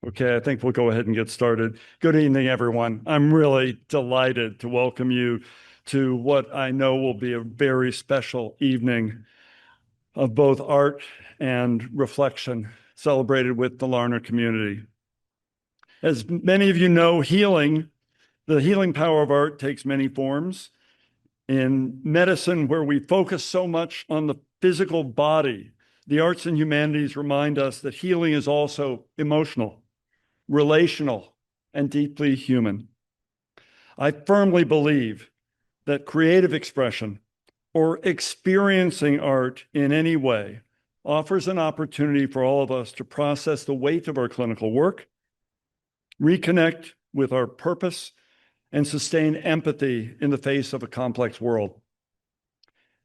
Okay, I think we'll go ahead and get started. Good evening, everyone. I'm really delighted to welcome you to what I know will be a very special evening of both art and reflection celebrated with the Larner community. As many of you know, the healing power of art takes many forms. In medicine, where we focus so much on the physical body, the arts and humanities remind us that healing is also emotional, relational, and deeply human. I firmly believe that creative expression or experiencing art in any way offers an opportunity for all of us to process the weight of our clinical work, reconnect with our purpose, and sustain empathy in the face of a complex world.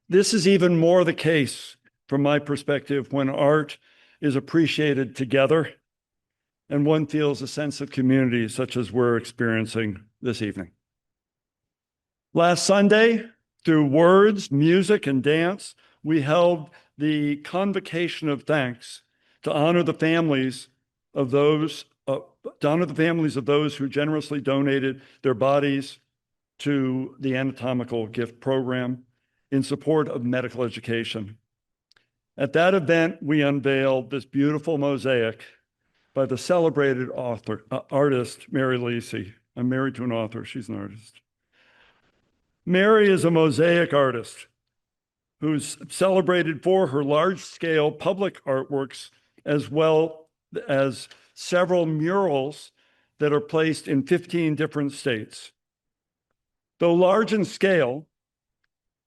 This is even more the case, from my perspective, when art is appreciated together and one feels a sense of community such as we're experiencing this evening. Last Sunday, through words, music, and dance, we held the convocation of thanks to honor the families of those who generously donated their bodies to the Anatomical gift program in support of medical education. At that event, we unveiled this beautiful mosaic by the celebrated artist, Mary Lacy. I'm married to an author, she's an artist. Mary is a mosaic artist who's celebrated for her large-scale public artworks, as well as several murals that are placed in 15 different states. Though large in scale,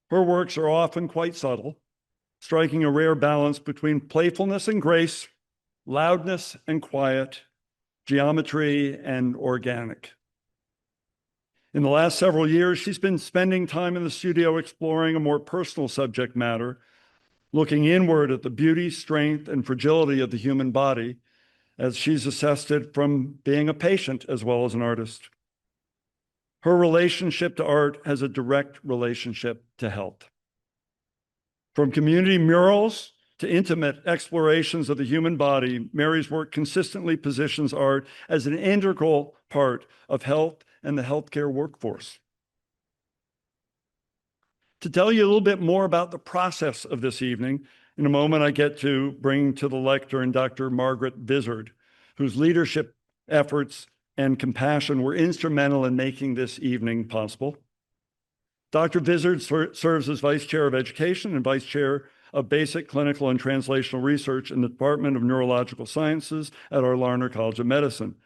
her works are often quite subtle, striking a rare balance between playfulness and grace, loudness and quiet, geometry and organic. In the last several years, she's been spending time in the studio exploring a more personal subject matter, looking inward at the beauty, strength, and fragility of the human body as she's assessed it from being a patient as well as an artist. Her relationship to art has a direct relationship to health. From community murals to intimate explorations of the human body, Mary's work consistently positions art as an integral part of health and the healthcare workforce. To tell you a little bit more about the process of this evening, in a moment I get to bring to the lectern Dr. Margaret Vizard, whose leadership efforts and compassion were instrumental in making this evening possible. Dr. Vizard serves as Vice Chair of Education and Vice Chair of Basic Clinical and Translational Research in the Department of Neurological Sciences at our Larner College of Medicine.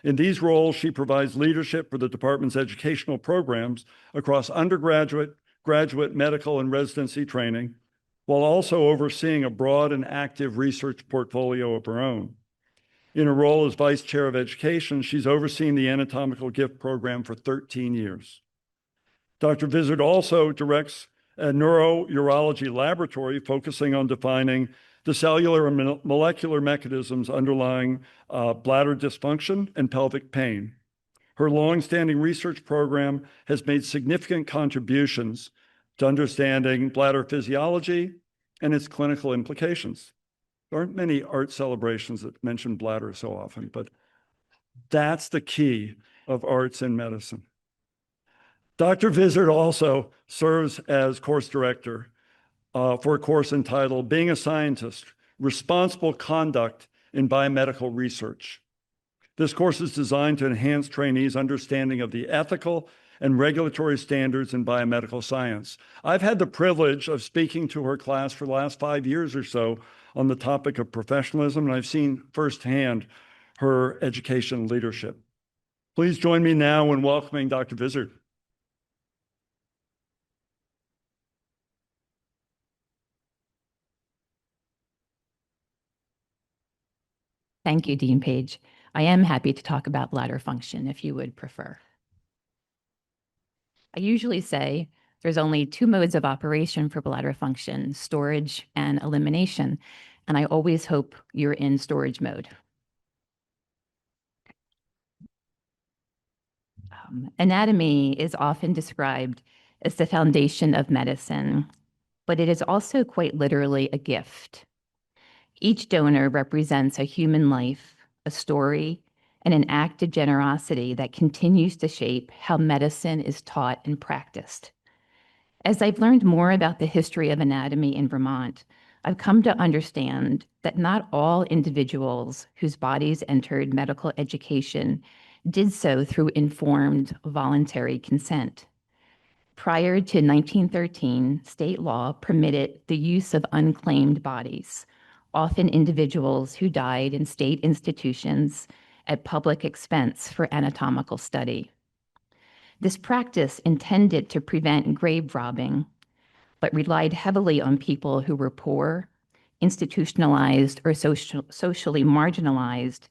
In these roles, she provides leadership for the department's educational programs across undergraduate, graduate, medical, and residency training, while also overseeing a broad and active research portfolio of her own. In her role as Vice Chair of Education, she's overseen the Anatomical gift program for 13 years. Dr. Vizard also directs a neurourology laboratory focusing on defining the cellular and molecular mechanisms underlying bladder dysfunction and pelvic pain. Her longstanding research program has made significant contributions to understanding bladder physiology and its clinical implications. There aren't many art celebrations that mention bladder so often, but that's the key of arts in medicine. Dr. Vizard also serves as course director for a course entitled Being a Scientist, Responsible Conduct in Biomedical Research. This course is designed to enhance trainees' understanding of the ethical and regulatory standards in biomedical science. I've had the privilege of speaking to her class for the last 5 years or so on the topic of professionalism, and I've seen firsthand her education leadership. Please join me now in welcoming Dr. Vizard. Thank you, Dean Page. I am happy to talk about bladder function if you would prefer. I usually say there's only 2 modes of operation for bladder function, storage and elimination, and I always hope you're in storage mode. Anatomy is often described as the foundation of medicine, but it is also quite literally a gift. Each donor represents a human life, a story, and an act of generosity that continues to shape how medicine is taught and practiced. As I've learned more about the history of anatomy in Vermont, I've come to understand that not all individuals whose bodies entered medical education did so through informed, voluntary consent. Prior to 1913, state law permitted the use of unclaimed bodies, often individuals who died in state institutions at public expense for anatomical study. This practice intended to prevent grave robbing, but relied heavily on people who were poor, institutionalized, or socially marginalized,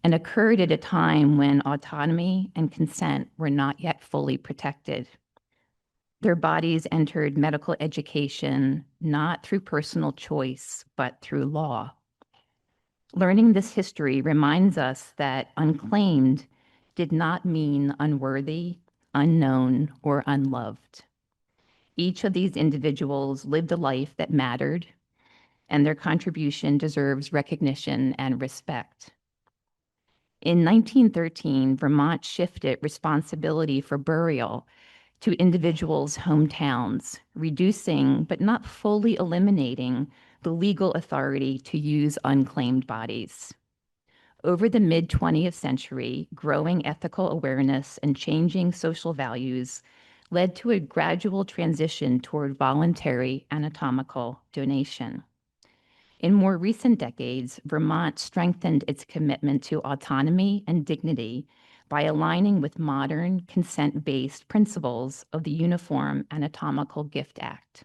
and occurred at a time when autonomy and consent were not yet fully protected. Their bodies entered medical education not through personal choice, but through law. Learning this history reminds us that unclaimed did not mean unworthy, unknown, or unloved. Each of these individuals lived a life that mattered, and their contribution deserves recognition and respect. In 1913, Vermont shifted responsibility for burial to individuals' hometowns, reducing but not fully eliminating the legal authority to use unclaimed bodies. Over the mid-20th century, growing ethical awareness and changing social values led to a gradual transition toward voluntary anatomical donation. In more recent decades, Vermont strengthened its commitment to autonomy and dignity by aligning with modern consent-based principles of the Uniform Anatomical Gift Act.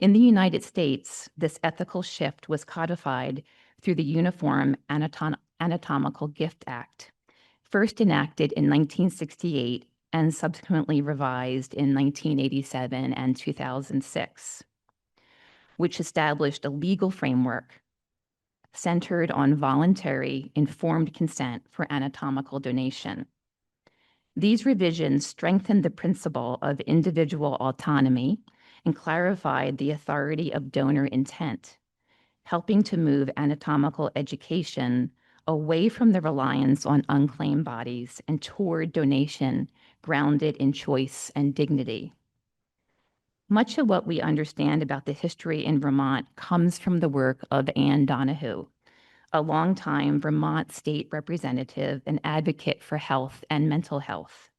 In the United States, this ethical shift was codified through the Uniform Anatomical Gift Act, first enacted in 1968 and subsequently revised in 1987 and 2006, which established a legal framework centered on voluntary, informed consent for anatomical donation. These revisions strengthened the principle of individual autonomy and clarified the authority of donor intent, helping to move anatomical education away from the reliance on unclaimed bodies and toward donation grounded in choice and dignity. Much of what we understand about the history in Vermont comes from the work of Anne Donahue, a longtime Vermont state representative and advocate for health and mental health.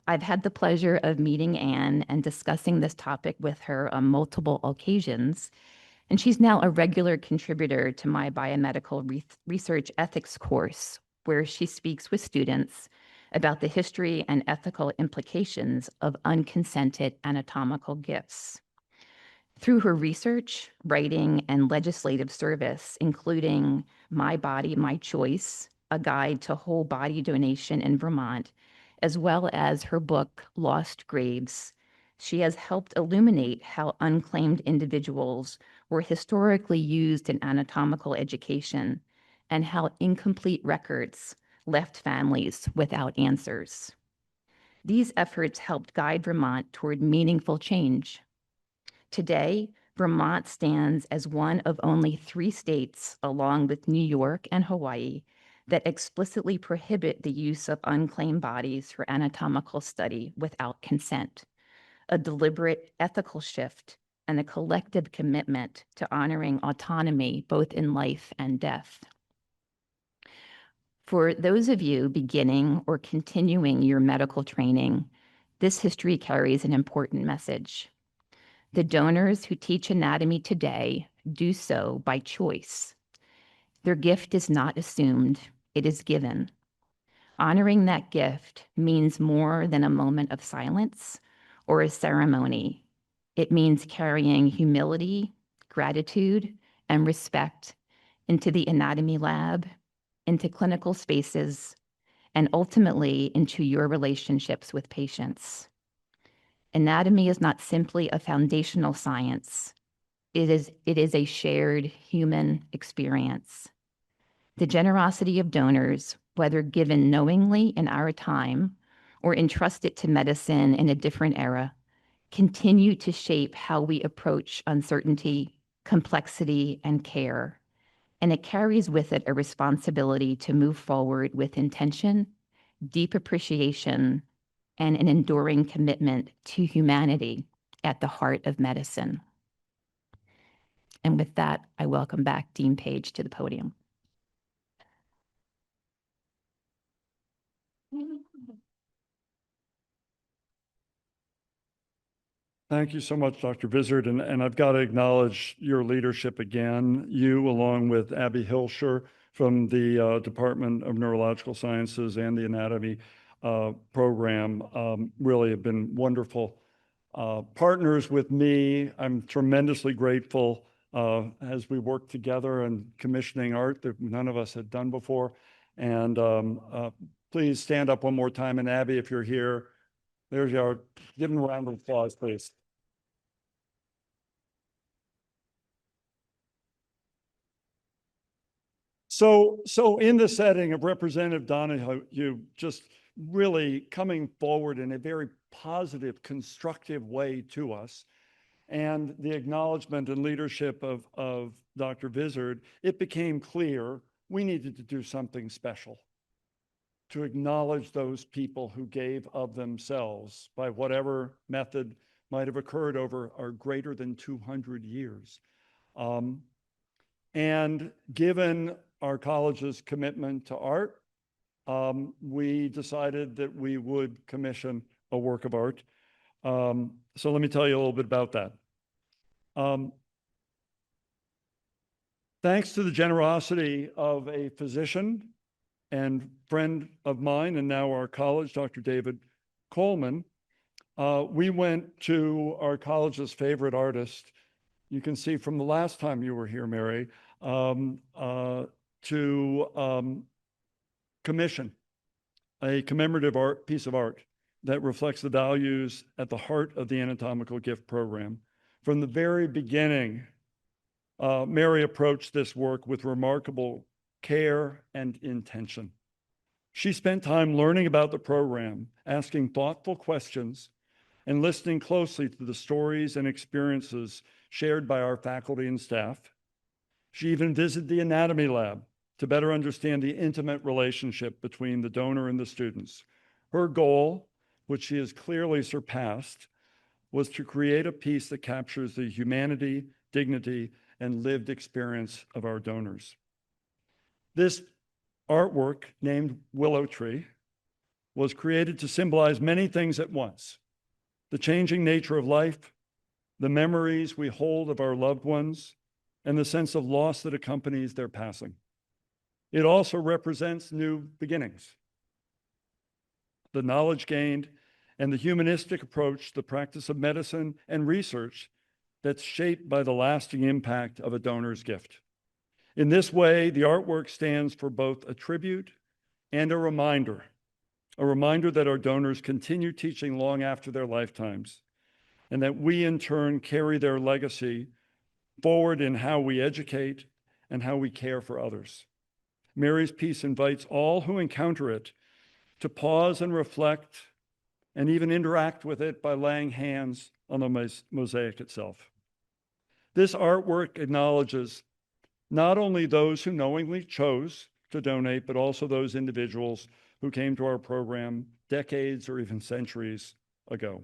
I've had the pleasure of meeting Anne and discussing this topic with her on multiple occasions, and she's now a regular contributor to my biomedical research ethics course, where she speaks with students about the history and ethical implications of unconsented anatomical gifts. Through her research, writing, and legislative service, including My Body, My Choice, a guide to whole body donation in Vermont, as well as her book, Lost Graves, she has helped illuminate how unclaimed individuals were historically used in anatomical education and how incomplete records left families without answers. These efforts helped guide Vermont toward meaningful change. Today, Vermont stands as one of only 3 states, along with New York and Hawaii, that explicitly prohibit the use of unclaimed bodies for anatomical study without consent, a deliberate ethical shift and a collective commitment to honoring autonomy both in life and death. For those of you beginning or continuing your medical training, this history carries an important message. The donors who teach anatomy today do so by choice. Their gift is not assumed, it is given. Honoring that gift means more than a moment of silence or a ceremony. It means carrying humility, gratitude, and respect into the anatomy lab, into clinical spaces, and ultimately into your relationships with patients. Anatomy is not simply a foundational science. It is a shared human experience. The generosity of donors, whether given knowingly in our time or entrusted to medicine in a different era, continue to shape how we approach uncertainty, complexity, and care. and it carries with it a responsibility to move forward with intention, deep appreciation, and an enduring commitment to humanity at the heart of medicine. And with that, I welcome back Dean Page to the podium. Thank you so much, Dr. Vizard. And I've got to acknowledge your leadership again. You, along with Abby Hilscher from the Department of Neurological Sciences and the Anatomy program, really have been wonderful partners with me. I'm tremendously grateful as we work together in commissioning art that none of us had done before. And please stand up one more time. And Abby, if you're here, there you are. Give them a round of applause, please. So in the setting of Representative Donahue just really coming forward in a very positive, constructive way to us, and the acknowledgement and leadership of Dr. Vizard, it became clear we needed to do something special to acknowledge those people who gave of themselves by whatever method might have occurred over our greater than 200 years. And given our college's commitment to art, we decided that we would commission a work of art. So let me tell you a little bit about that. Thanks to the generosity of a physician and friend of mine, and now our college, Dr. David Coleman, we went to our college's favorite artist. You can see from the last time you were here, Mary, to commission a commemorative piece of art that reflects the values at the heart of the Anatomical Gift Program. From the very beginning, Mary approached this work with remarkable care and intention. She spent time learning about the program, asking thoughtful questions, and listening closely to the stories and experiences shared by our faculty and staff. She even visited the anatomy lab to better understand the intimate relationship between the donor and the students. Her goal, which she has clearly surpassed, was to create a piece that captures the humanity, dignity, and lived experience of our donors. This artwork, named Willow Tree, was created to symbolize many things at once: the changing nature of life, the memories we hold of our loved ones, and the sense of loss that accompanies their passing. It also represents new beginnings, the knowledge gained, and the humanistic approach to the practice of medicine and research that's shaped by the lasting impact of a donor's gift. In this way, the artwork stands for both a tribute and a reminder that our donors continue teaching long after their lifetimes, and that we in turn carry their legacy forward in how we educate and how we care for others. Mary's piece invites all who encounter it to pause and reflect and even interact with it by laying hands on the mosaic itself. This artwork acknowledges not only those who knowingly chose to donate, but also those individuals who came to our program decades or even centuries ago.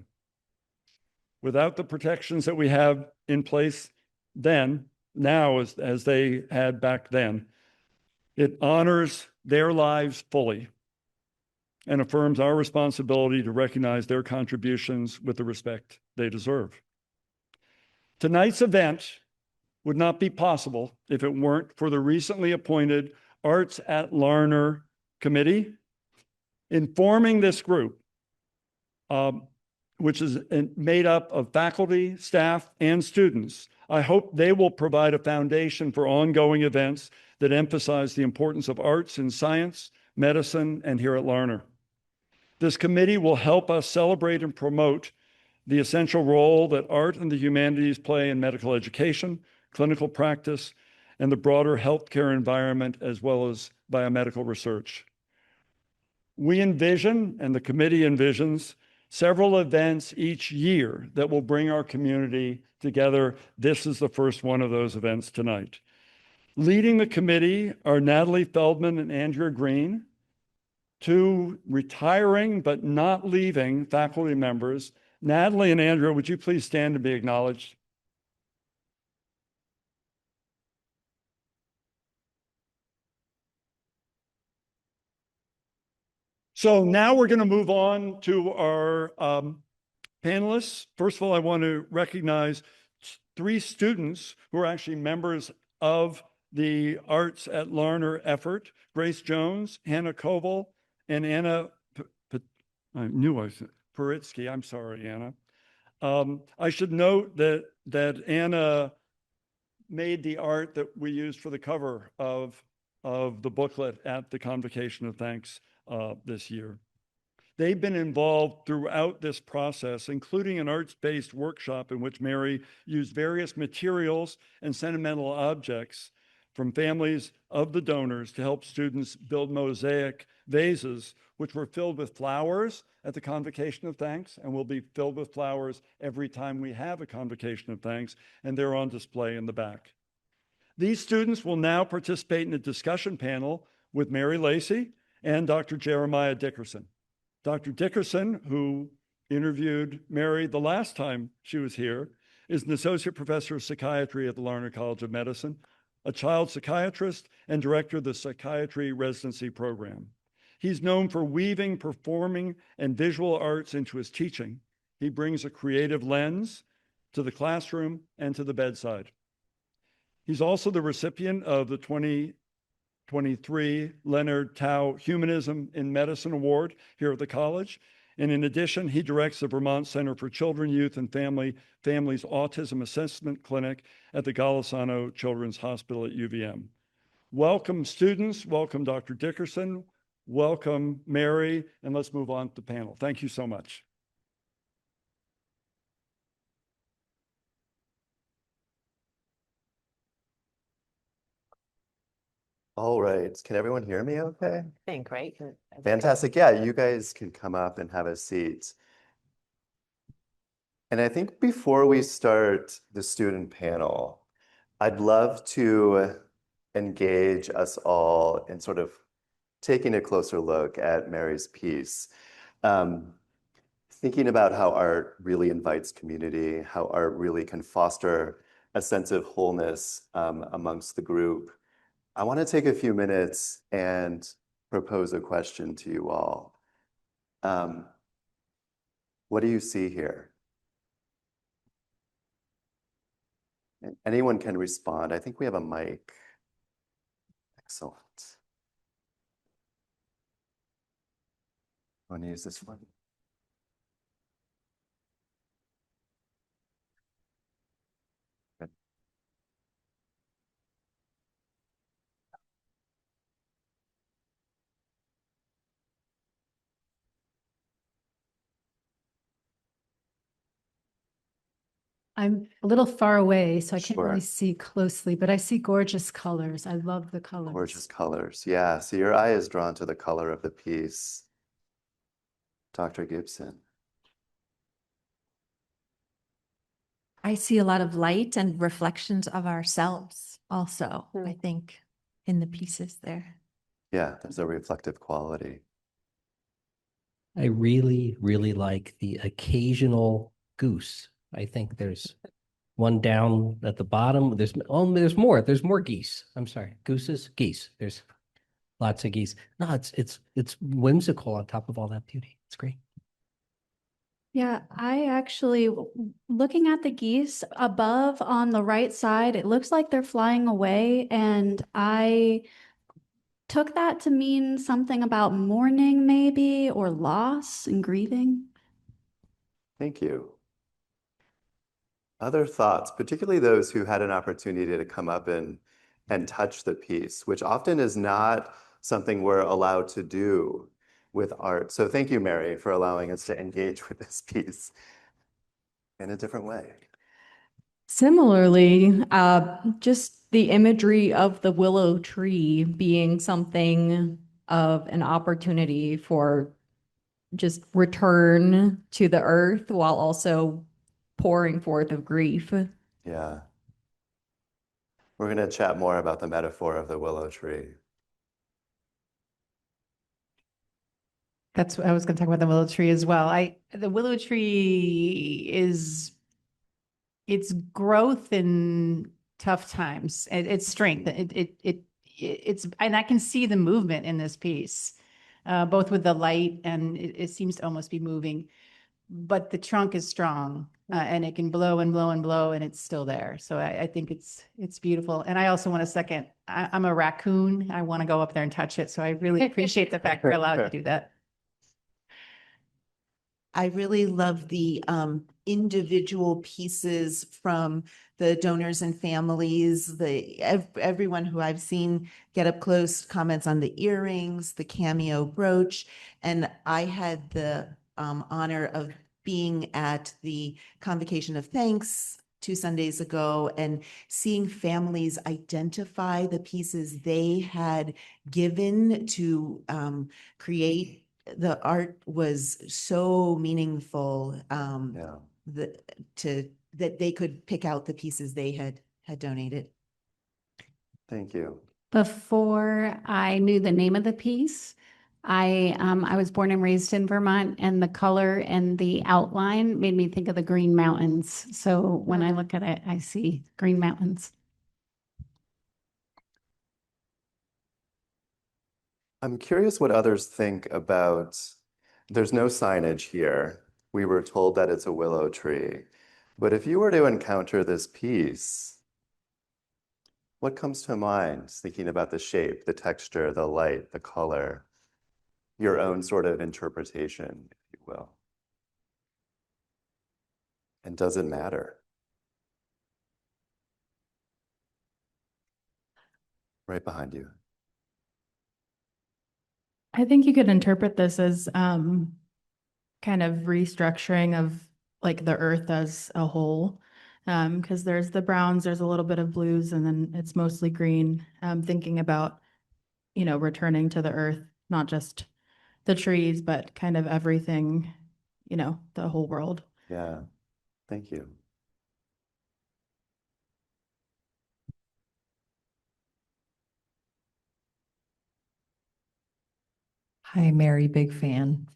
Without the protections that we have in place now as they had back then, it honors their lives fully and affirms our responsibility to recognize their contributions with the respect they deserve. Tonight's event would not be possible if it weren't for the recently appointed Arts at Larner Committee. In forming this group, which is made up of faculty, staff, and students, I hope they will provide a foundation for ongoing events that emphasize the importance of arts in science, medicine, and here at Larner. This committee will help us celebrate and promote the essential role that art and the humanities play in medical education, clinical practice, and the broader healthcare environment, as well as biomedical research. We envision, and the committee envisions, several events each year that will bring our community together. This is the first one of those events tonight. Leading the committee are Natalie Feldman and Andrea Green, two retiring but not leaving faculty members. Natalie and Andrea, would you please stand and be acknowledged? So now we're going to move on to our panelists. First of all, I want to recognize three students who are actually members of the Arts at Larner effort: Grace Jones, Hannah Koval, and Anna I knew I was Paritsky. I'm sorry, Anna. I should note that Anna made the art that we used for the cover of the booklet at the Convocation of Thanks this year. They've been involved throughout this process, including an arts-based workshop in which Mary used various materials and sentimental objects from families of the donors to help students build mosaic vases, which were filled with flowers at the Convocation of Thanks and will be filled with flowers every time we have a Convocation of Thanks, and they're on display in the back. These students will now participate in a discussion panel with Mary Lacy and Dr. Jeremiah Dickerson. Dr. Dickerson, who interviewed Mary the last time she was here, is an associate professor of psychiatry at the Larner College of Medicine, a child psychiatrist, and director of the psychiatry residency program. He's known for weaving performing and visual arts into his teaching. He brings a creative lens to the classroom and to the bedside. He's also the recipient of the 2023 Leonard Tao Humanism in Medicine Award here at the college. And in addition, he directs the Vermont Center for Children, Youth, and Families Autism Assessment Clinic at the Golisano Children's Hospital at UVM. Welcome, students. Welcome, Dr. Dickerson. Welcome, Mary. And let's move on to the panel. Thank you so much. All right. Can everyone hear me okay? Think, right? Fantastic. Yeah, you guys can come up and have a seat. And I think before we start the student panel, I'd love to engage us all in sort of taking a closer look at Mary's piece. Thinking about how art really invites community, how art really can foster a sense of wholeness amongst the group. I want to take a few minutes and propose a question to you all. What do you see here? And anyone can respond. I think we have a mic. Excellent. Want to use this one? Good. I'm a little far away, so I can't Sure. really see closely, but I see gorgeous colors. I love the colors. Gorgeous colors. Yeah. So your eye is drawn to the color of the piece. Dr. Gibson. I see a lot of light and reflections of ourselves also, I think, in the pieces there. Yeah, there's a reflective quality. I really, really like the occasional goose. I think there's one down at the bottom. There's more. There's more geese. I'm sorry, gooses, geese. There's lots of geese. No, it's whimsical on top of all that beauty. It's great. Yeah, I actually, looking at the geese above on the right side, it looks like they're flying away. And I took that to mean something about mourning, maybe, or loss and grieving. Thank you. Other thoughts, particularly those who had an opportunity to come up and touch the piece, which often is not something we're allowed to do with art. So thank you, Mary, for allowing us to engage with this piece in a different way. Similarly, just the imagery of the willow tree being something of an opportunity for just return to the earth while also pouring forth of grief. Yeah. We're going to chat more about the metaphor of the willow tree. That's what I was going to talk about, the willow tree as well. The willow tree is its growth in tough times, its strength. It's, and I can see the movement in this piece, both with the light and it seems to almost be moving, but the trunk is strong, and it can blow and blow and blow and it's still there. So I think it's beautiful. And I also want to second, I'm a raccoon. I want to go up there and touch it. So I really appreciate the fact we're allowed to do that. I really love the individual pieces from the donors and families, everyone who I've seen get up close comments on the earrings, the cameo brooch. And I had the honor of being at the Convocation of Thanks 2 Sundays ago and seeing families identify the pieces they had given to create. The art was so meaningful, Yeah. that they could pick out the pieces they had donated. Thank you. Before I knew the name of the piece, I was born and raised in Vermont, and the color and the outline made me think of the Green Mountains. So when I look at it, I see Green Mountains. I'm curious what others think about, there's no signage here. We were told that it's a willow tree. But if you were to encounter this piece, what comes to mind thinking about the shape, the texture, the light, the color, your own sort of interpretation, if you will? And does it matter? Right behind you. I think you could interpret this as kind of restructuring of like the earth as a whole, because there's the browns, there's a little bit of blues, and then it's mostly green. Thinking about, returning to the earth, not just the trees, but kind of everything, the whole world. Yeah, thank you. Hi, Mary, big fan.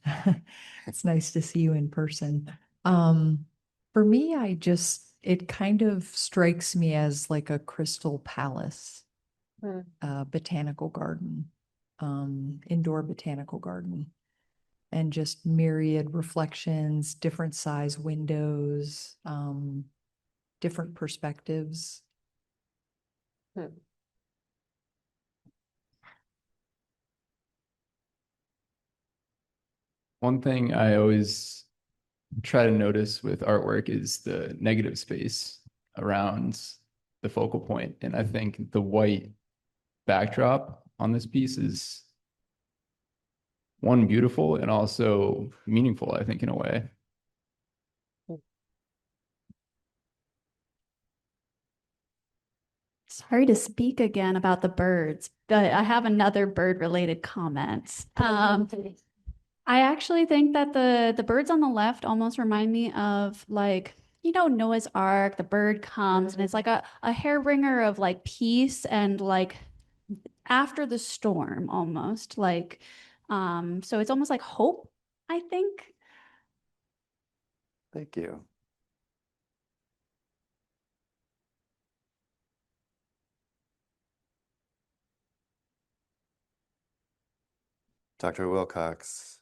It's nice to see you in person. For me, it kind of strikes me as like a crystal palace, botanical garden, indoor botanical garden, and just myriad reflections, different size windows, different perspectives. One thing I always try to notice with artwork is the negative space around the focal point. And I think the white backdrop on this piece is one, beautiful, and also meaningful, I think, in a way. Sorry to speak again about the birds, but I have another bird-related comment. I actually think that the birds on the left almost remind me of like, Noah's Ark, the bird comes and it's like a harbinger of like peace and like after the storm almost like, so it's almost like hope, I think. Thank you. Dr. Wilcox.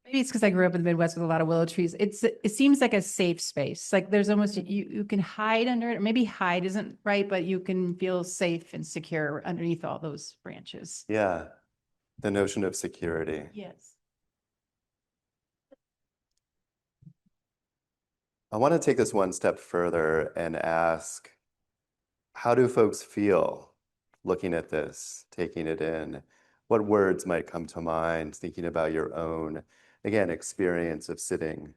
Maybe it's because I grew up in the Midwest with a lot of willow trees. It seems like a safe space. Like there's almost, you can hide under it, or maybe hide isn't right, but you can feel safe and secure underneath all those branches. Yeah, the notion of security. Yes. I want to take this one step further and ask, how do folks feel looking at this, taking it in? What words might come to mind thinking about your own, again, experience of sitting,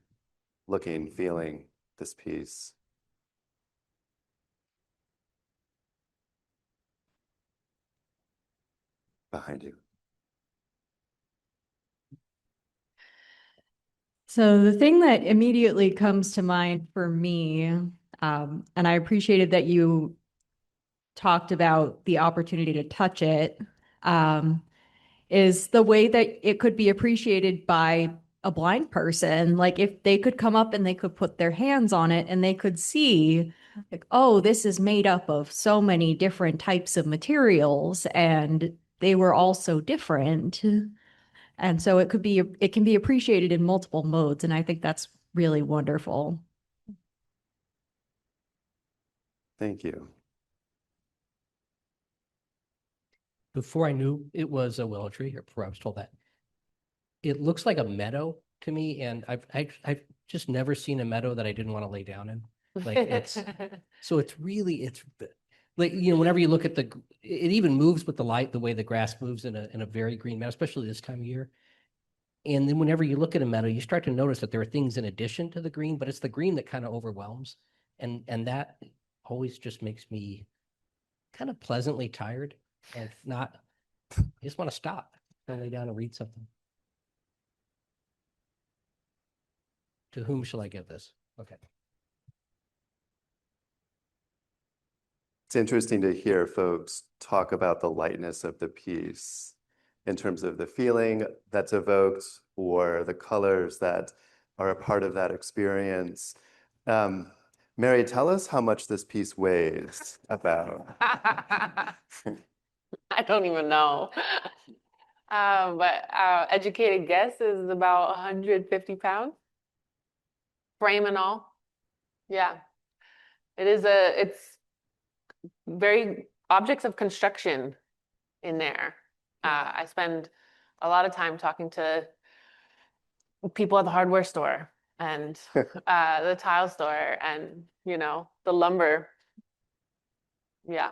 looking, feeling this piece? Behind you. So the thing that immediately comes to mind for me And I appreciated that you talked about the opportunity to touch it, is the way that it could be appreciated by a blind person. Like if they could come up and they could put their hands on it and they could see, like, oh, this is made up of so many different types of materials and they were all so different. And so it can be appreciated in multiple modes. And I think that's really wonderful. Thank you. Before I knew it was a willow tree, or before I was told that, it looks like a meadow to me, and I've just never seen a meadow that I didn't want to lay down in. Like it's so it's like, you know, whenever you look at it even moves with the light, the way the grass moves in a very green meadow, especially this time of year. And then whenever you look at a meadow, you start to notice that there are things in addition to the green, but it's the green that kind of overwhelms, and that always just makes me kind of pleasantly tired. And not, I just want to stop and lay down and read something. To whom shall I give this? Okay. It's interesting to hear folks talk about the lightness of the piece in terms of the feeling that's evoked or the colors that are a part of that experience. Mary, tell us how much this piece weighs about. I don't even know. But educated guess is about 150 pounds, frame and all. Yeah. It's very objects of construction in there. I spend a lot of time talking to people at the hardware store and the tile store and, you know, the lumber. Yeah.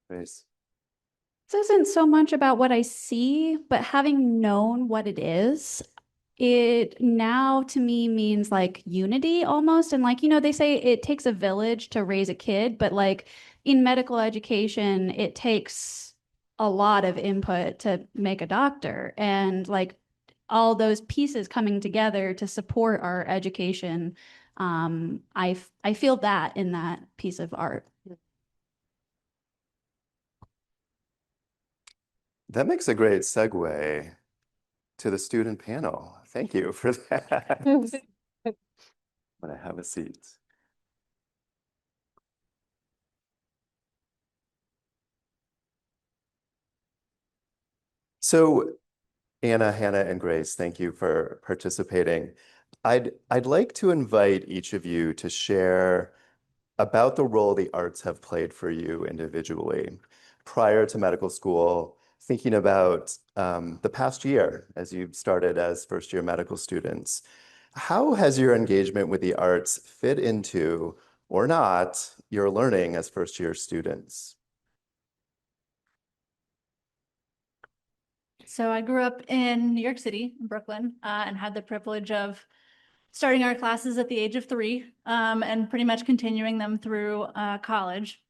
Nice. This isn't so much about what I see, but having known what it is, it now to me means like unity almost. And like, you know, they say it takes a village to raise a kid, but like in medical education, it takes a lot of input to make a doctor. And like all those pieces coming together to support our education, I feel that in that piece of art. That makes a great segue to the student panel. Thank you for that. I'm gonna have a seat. So Anna, Hannah, and Grace, thank you for participating. I'd like to invite each of you to share about the role the arts have played for you individually prior to medical school, thinking about the past year as you started as first-year medical students. How has your engagement with the arts fit into, or not, your learning as first-year students? So I grew up in New York City, in Brooklyn, and had the privilege of starting art classes at the age of 3, and pretty much continuing them through college.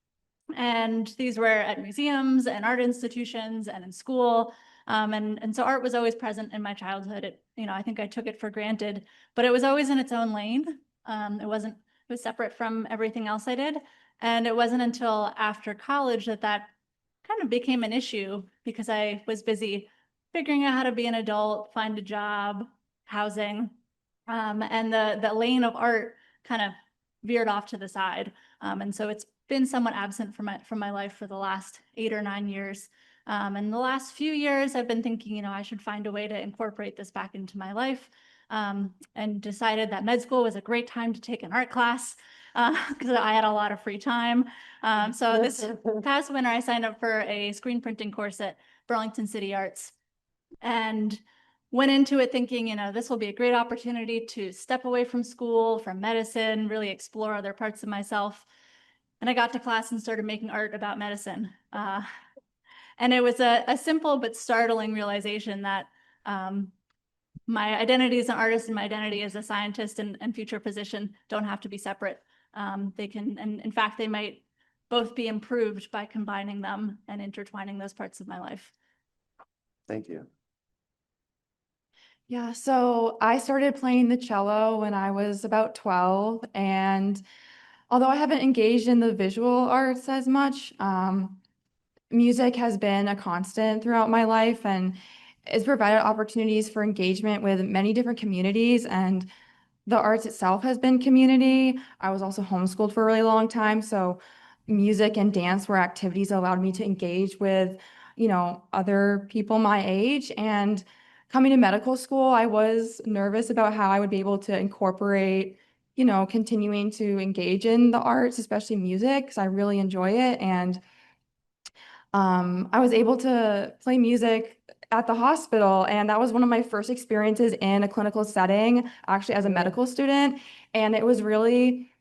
And these were at museums and art institutions and in school. And so art was always present in my childhood. You know, I think I took it for granted, but it was always in its own lane. It was separate from everything else I did. And it wasn't until after college that kind of became an issue because I was busy figuring out how to be an adult, find a job, housing, and the lane of art kind of veered off to the side. And so it's been somewhat absent from my life for the last 8 or 9 years. And the last few years, I've been thinking, you know, I should find a way to incorporate this back into my life, and decided that med school was a great time to take an art class because I had a lot of free time. So this past winter, I signed up for a screen printing course at Burlington City Arts and went into it thinking, you know, this will be a great opportunity to step away from school, from medicine, really explore other parts of myself. And I got to class and started making art about medicine. And it was a simple but startling realization that my identity as an artist and my identity as a scientist and future physician don't have to be separate. They can, and in fact, they might both be improved by combining them and intertwining those parts of my life. Thank you. Yeah, so I started playing the cello when I was about 12, and although I haven't engaged in the visual arts as much, music has been a constant throughout my life and it's provided opportunities for engagement with many different communities, and the arts itself has been community. I was also homeschooled for a really long time, so music and dance were activities that allowed me to engage with, other people my age. And coming to medical school, I was nervous about how I would be able to incorporate, continuing to engage in the arts, especially music, because I really enjoy it. And I was able to play music at the hospital, and that was one of my first experiences in a clinical setting, actually as a medical student. And it was really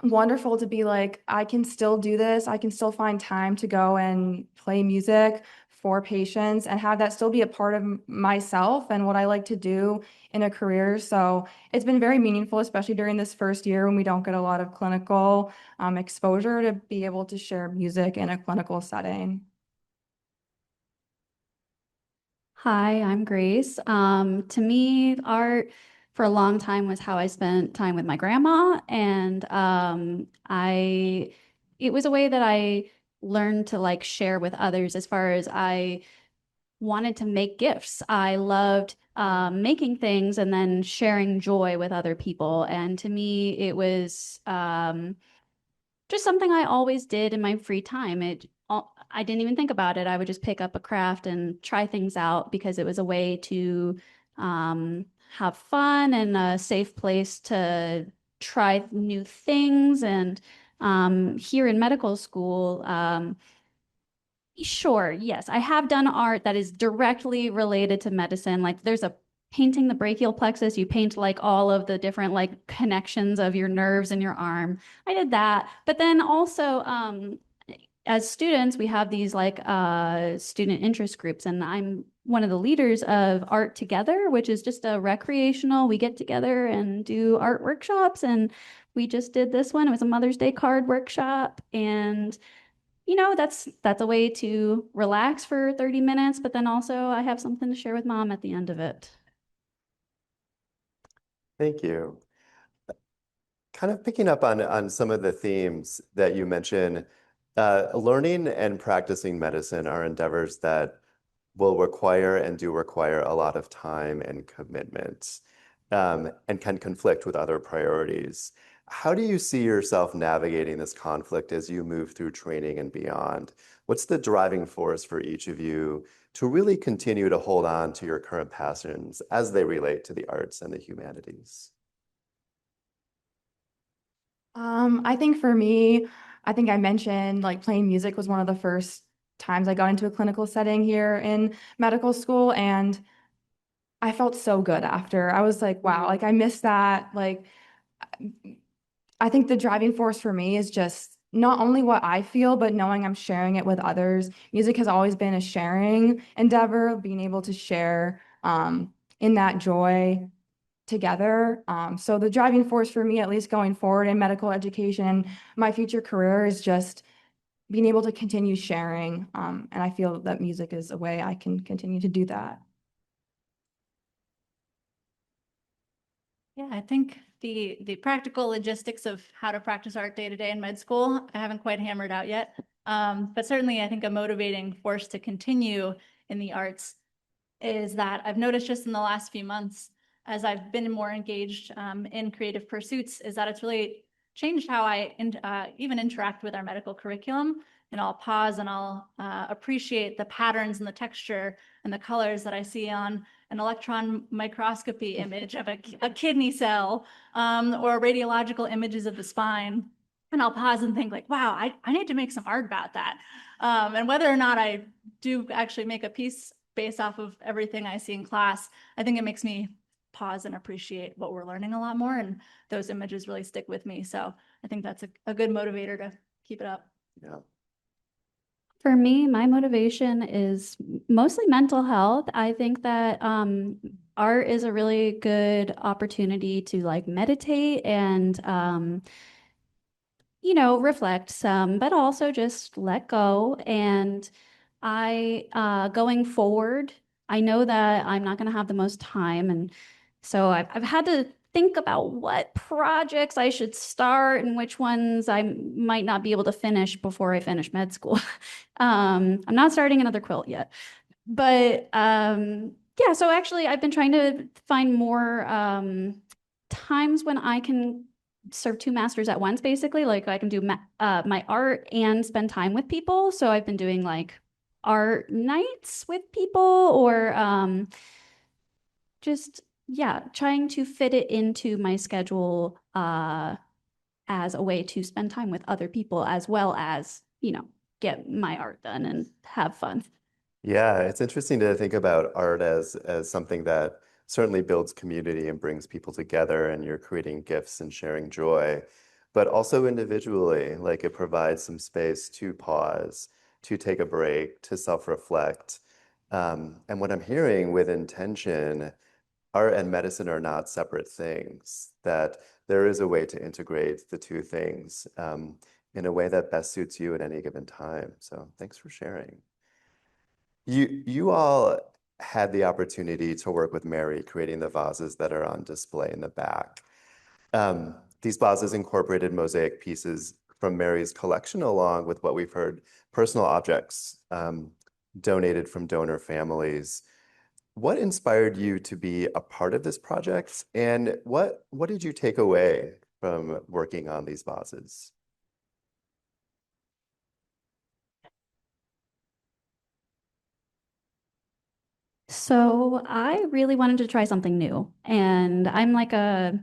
wonderful to be like, I can still do this. I can still find time to go and play music for patients and have that still be a part of myself and what I like to do in a career. So it's been very meaningful, especially during this first year when we don't get a lot of clinical exposure, to be able to share music in a clinical setting. Hi, I'm Grace. To me, art for a long time was how I spent time with my grandma, and it was a way that I learned to like share with others as far as I wanted to make gifts. I loved making things and then sharing joy with other people. And to me, it was just something I always did in my free time. I didn't even think about it. I would just pick up a craft and try things out because it was a way to have fun and a safe place to try new things. And here in medical school, sure, yes, I have done art that is directly related to medicine. Like there's a painting the brachial plexus, you paint like all of the different like connections of your nerves in your arm. I did that. But then also as students, we have these like student interest groups, and I'm one of the leaders of Art Together, which is just a recreational, we get together and do art workshops. And we just did this one. It was a Mother's Day card workshop, and that's a way to relax for 30 minutes, but then also I have something to share with mom at the end of it. Thank you. Kind of picking up on some of the themes that you mentioned, learning and practicing medicine are endeavors that will require and do require a lot of time and commitment, and can conflict with other priorities. How do you see yourself navigating this conflict as you move through training and beyond? What's the driving force for each of you to really continue to hold on to your current passions as they relate to the arts and the humanities? I think for me, I think I mentioned like playing music was one of the first times I got into a clinical setting here in medical school, and I felt so good after. I was like, wow, like I missed that. Like, I think the driving force for me is just not only what I feel, but knowing I'm sharing it with others. Music has always been a sharing endeavor, being able to share in that joy together. So the driving force for me, at least going forward in medical education, my future career is just being able to continue sharing. And I feel that music is a way I can continue to do that. Yeah, I think the practical logistics of how to practice art day to day in med school, I haven't quite hammered out yet. But certainly I think a motivating force to continue in the arts is that I've noticed just in the last few months, as I've been more engaged in creative pursuits, is that it's really changed how I even interact with our medical curriculum. And I'll pause and I'll appreciate the patterns and the texture and the colors that I see on an electron microscopy image of a kidney cell or radiological images of the spine. And I'll pause and think like, wow, I need to make some art about that. And whether or not I do actually make a piece based off of everything I see in class, I think it makes me pause and appreciate what we're learning a lot more. And those images really stick with me. So I think that's a good motivator to keep it up. Yeah. For me, my motivation is mostly mental health. I think that art is a really good opportunity to like meditate and reflect some, but also just let go. And I going forward, I know that I'm not going to have the most time. And so I've had to think about what projects I should start and which ones I might not be able to finish before I finish med school. I'm not starting another quilt yet, but yeah, so actually I've been trying to find more times when I can serve two masters at once, basically. Like I can do my art and spend time with people. So I've been doing like art nights with people or just, yeah, trying to fit it into my schedule as a way to spend time with other people as well as, get my art done and have fun. Yeah, it's interesting to think about art as something that certainly builds community and brings people together, and you're creating gifts and sharing joy, but also individually, like it provides some space to pause, to take a break, to self-reflect. And what I'm hearing with intention, art and medicine are not separate things, that there is a way to integrate the two things in a way that best suits you at any given time. So thanks for sharing. You all had the opportunity to work with Mary creating the vases that are on display in the back. These vases incorporated mosaic pieces from Mary's collection along with what we've heard, personal objects donated from donor families. What inspired you to be a part of this project, and what did you take away from working on these vases? So I really wanted to try something new, and I'm like a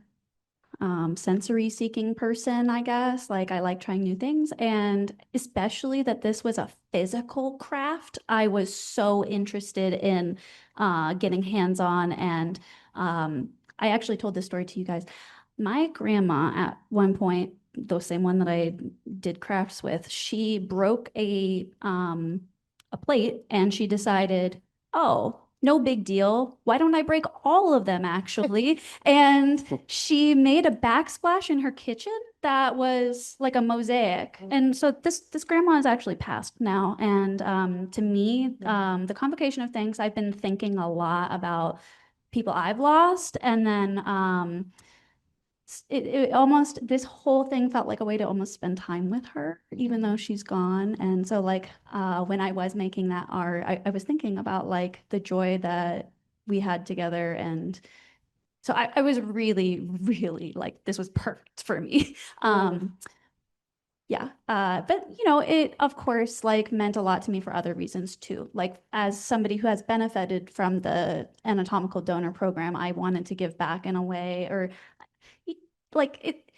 sensory seeking person, I guess. Like I like trying new things, and especially that this was a physical craft. I was so interested in getting hands-on, and I actually told this story to you guys. My grandma at one point, the same one that I did crafts with, she broke a plate, and she decided, oh, no big deal. Why don't I break all of them actually? And she made a backsplash in her kitchen that was like a mosaic. And so this grandma is actually passed now. And to me, the convocation of things, I've been thinking a lot about people I've lost. And then it almost, this whole thing felt like a way to almost spend time with her, even though she's gone. And so like when I was making that art, I was thinking about like the joy that we had together. And so I was really, really like, this was perfect for me. Yeah. But it of course like meant a lot to me for other reasons too. Like as somebody who has benefited from the anatomical donor program, I wanted to give back in a way, or like it,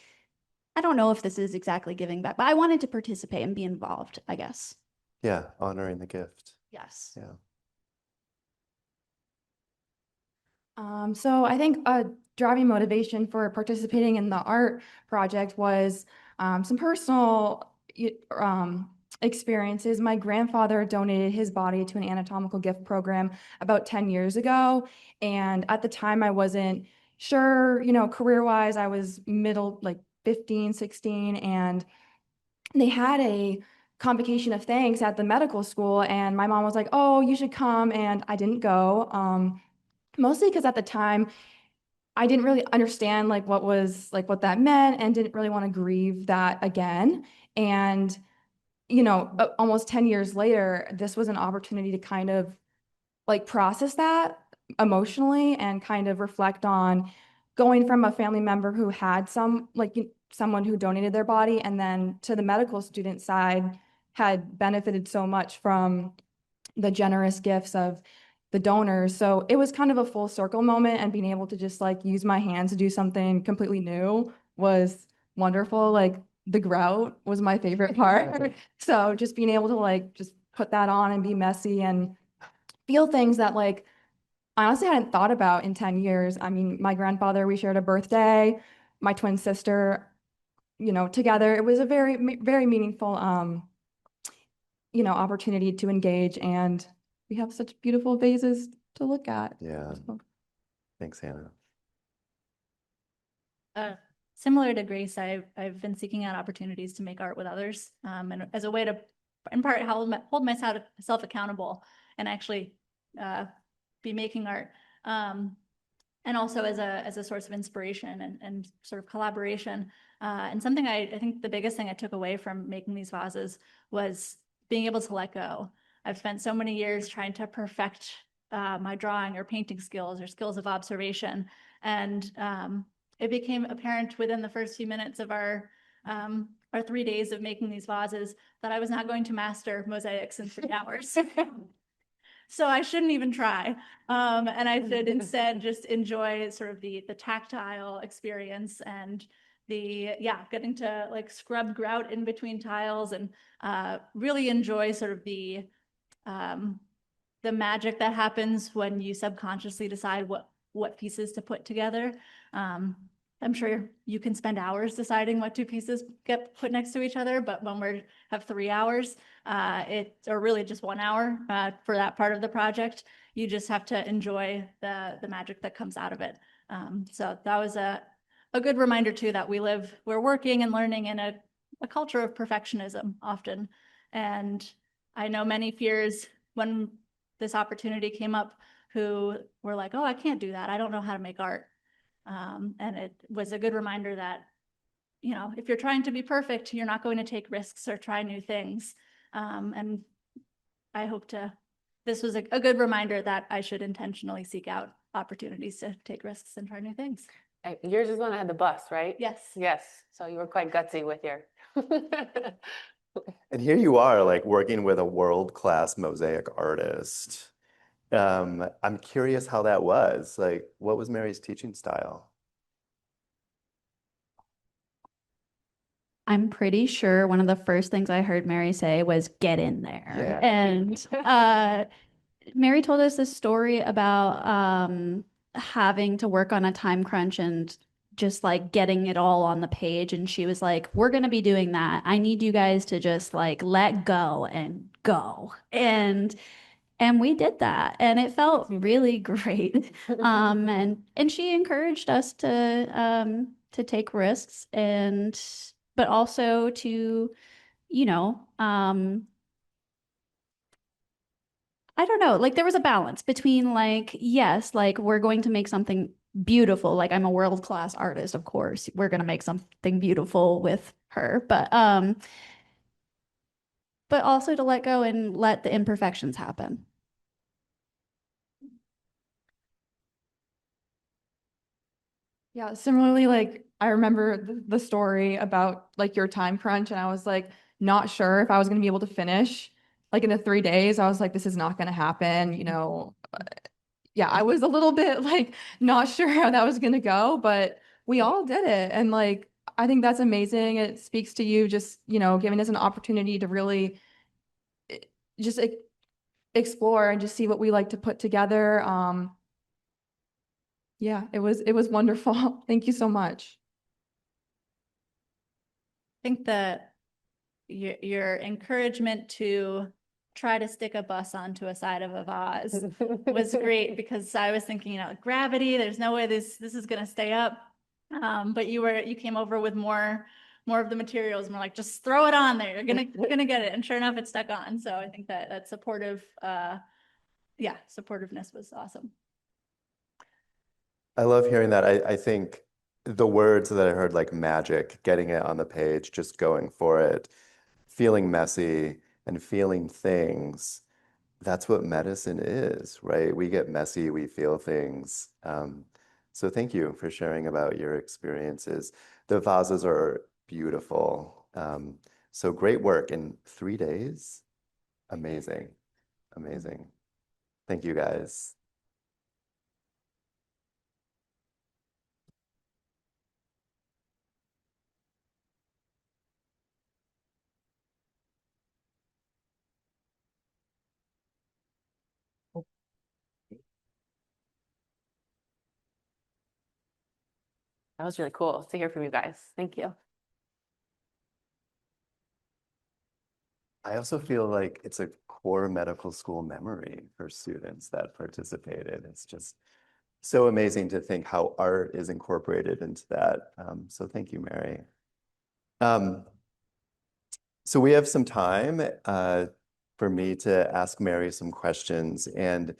I don't know if this is exactly giving back, but I wanted to participate and be involved, I guess. Yeah, honoring the gift. Yes. Yeah. So I think a driving motivation for participating in the art project was some personal experiences. My grandfather donated his body to an anatomical gift program about 10 years ago. And at the time I wasn't sure, career-wise, I was middle, like 15, 16, and they had a convocation of thanks at the medical school. And my mom was like, oh, you should come. And I didn't go. Mostly because at the time I didn't really understand like what that meant, and didn't really want to grieve that again. And almost 10 years later, this was an opportunity to kind of like process that emotionally and kind of reflect on going from a family member who had someone who donated their body, and then to the medical student side had benefited so much from the generous gifts of the donors. So it was kind of a full circle moment, and being able to just like use my hands to do something completely new was wonderful. Like the grout was my favorite part. So just being able to like just put that on and be messy and feel things that like I honestly hadn't thought about in 10 years. I mean, my grandfather, we shared a birthday, my twin sister, together. It was a very, very meaningful opportunity to engage, and we have such beautiful vases to look at. Yeah. So. Thanks, Hannah. Similar to Grace, I've been seeking out opportunities to make art with others, and as a way to, in part, hold myself accountable, and actually be making art. And also as a source of inspiration and sort of collaboration. And something I think the biggest thing I took away from making these vases was being able to let go. I've spent so many years trying to perfect my drawing or painting skills or skills of observation. And it became apparent within the first few minutes of our 3 days of making these vases that I was not going to master mosaics in 3 hours. So I shouldn't even try. And I should instead just enjoy sort of the tactile experience and getting to like scrub grout in between tiles and really enjoy sort of the magic that happens when you subconsciously decide what pieces to put together. I'm sure you can spend hours deciding what 2 pieces get put next to each other, but when we have 3 hours, or really just 1 hour for that part of the project, you just have to enjoy the magic that comes out of it. So that was a good reminder too that we're working and learning in a culture of perfectionism often. And I know many peers when this opportunity came up who were like, oh, I can't do that. I don't know how to make art. And it was a good reminder that, if you're trying to be perfect, you're not going to take risks or try new things. And I hope this was a good reminder that I should intentionally seek out opportunities to take risks and try new things. Yours is one that had the bust, right? Yes. Yes. So you were quite gutsy with your. And here you are, like working with a world-class mosaic artist. I'm curious how that was. Like, what was Mary's teaching style? I'm pretty sure one of the first things I heard Mary say was get in there. Yeah. And Mary told us this story about having to work on a time crunch and just like getting it all on the page. And she was like, we're going to be doing that. I need you guys to just like let go and go. And we did that, and it felt really great. And she encouraged us to take risks but also to, I don't know, like there was a balance between like, yes, like we're going to make something beautiful. Like I'm a world-class artist, of course. We're going to make something beautiful with her, but also to let go and let the imperfections happen. Yeah, similarly, like I remember the story about like your time crunch, and I was like not sure if I was going to be able to finish like in the 3 days. I was like, this is not going to happen, Yeah, I was a little bit like not sure how that was going to go, but we all did it. And like, I think that's amazing. It speaks to you just, giving us an opportunity to really just explore and just see what we like to put together. Yeah, it was wonderful. Thank you so much. I think that your encouragement to try to stick a bus onto a side of a vase was great, because I was thinking, gravity, there's no way this is going to stay up. But you came over with more of the materials, and we're like, just throw it on there. You're gonna get it. And sure enough, it stuck on. So I think that supportiveness was awesome. I love hearing that. I think the words that I heard, like magic, getting it on the page, just going for it, feeling messy and feeling things, that's what medicine is, right? We get messy, we feel things. So thank you for sharing about your experiences. The vases are beautiful. So great work in 3 days. Amazing, amazing. Thank you guys. That was really cool to hear from you guys. Thank you. I also feel like it's a core medical school memory for students that participated. It's just so amazing to think how art is incorporated into that. So thank you, Mary. So we have some time for me to ask Mary some questions. And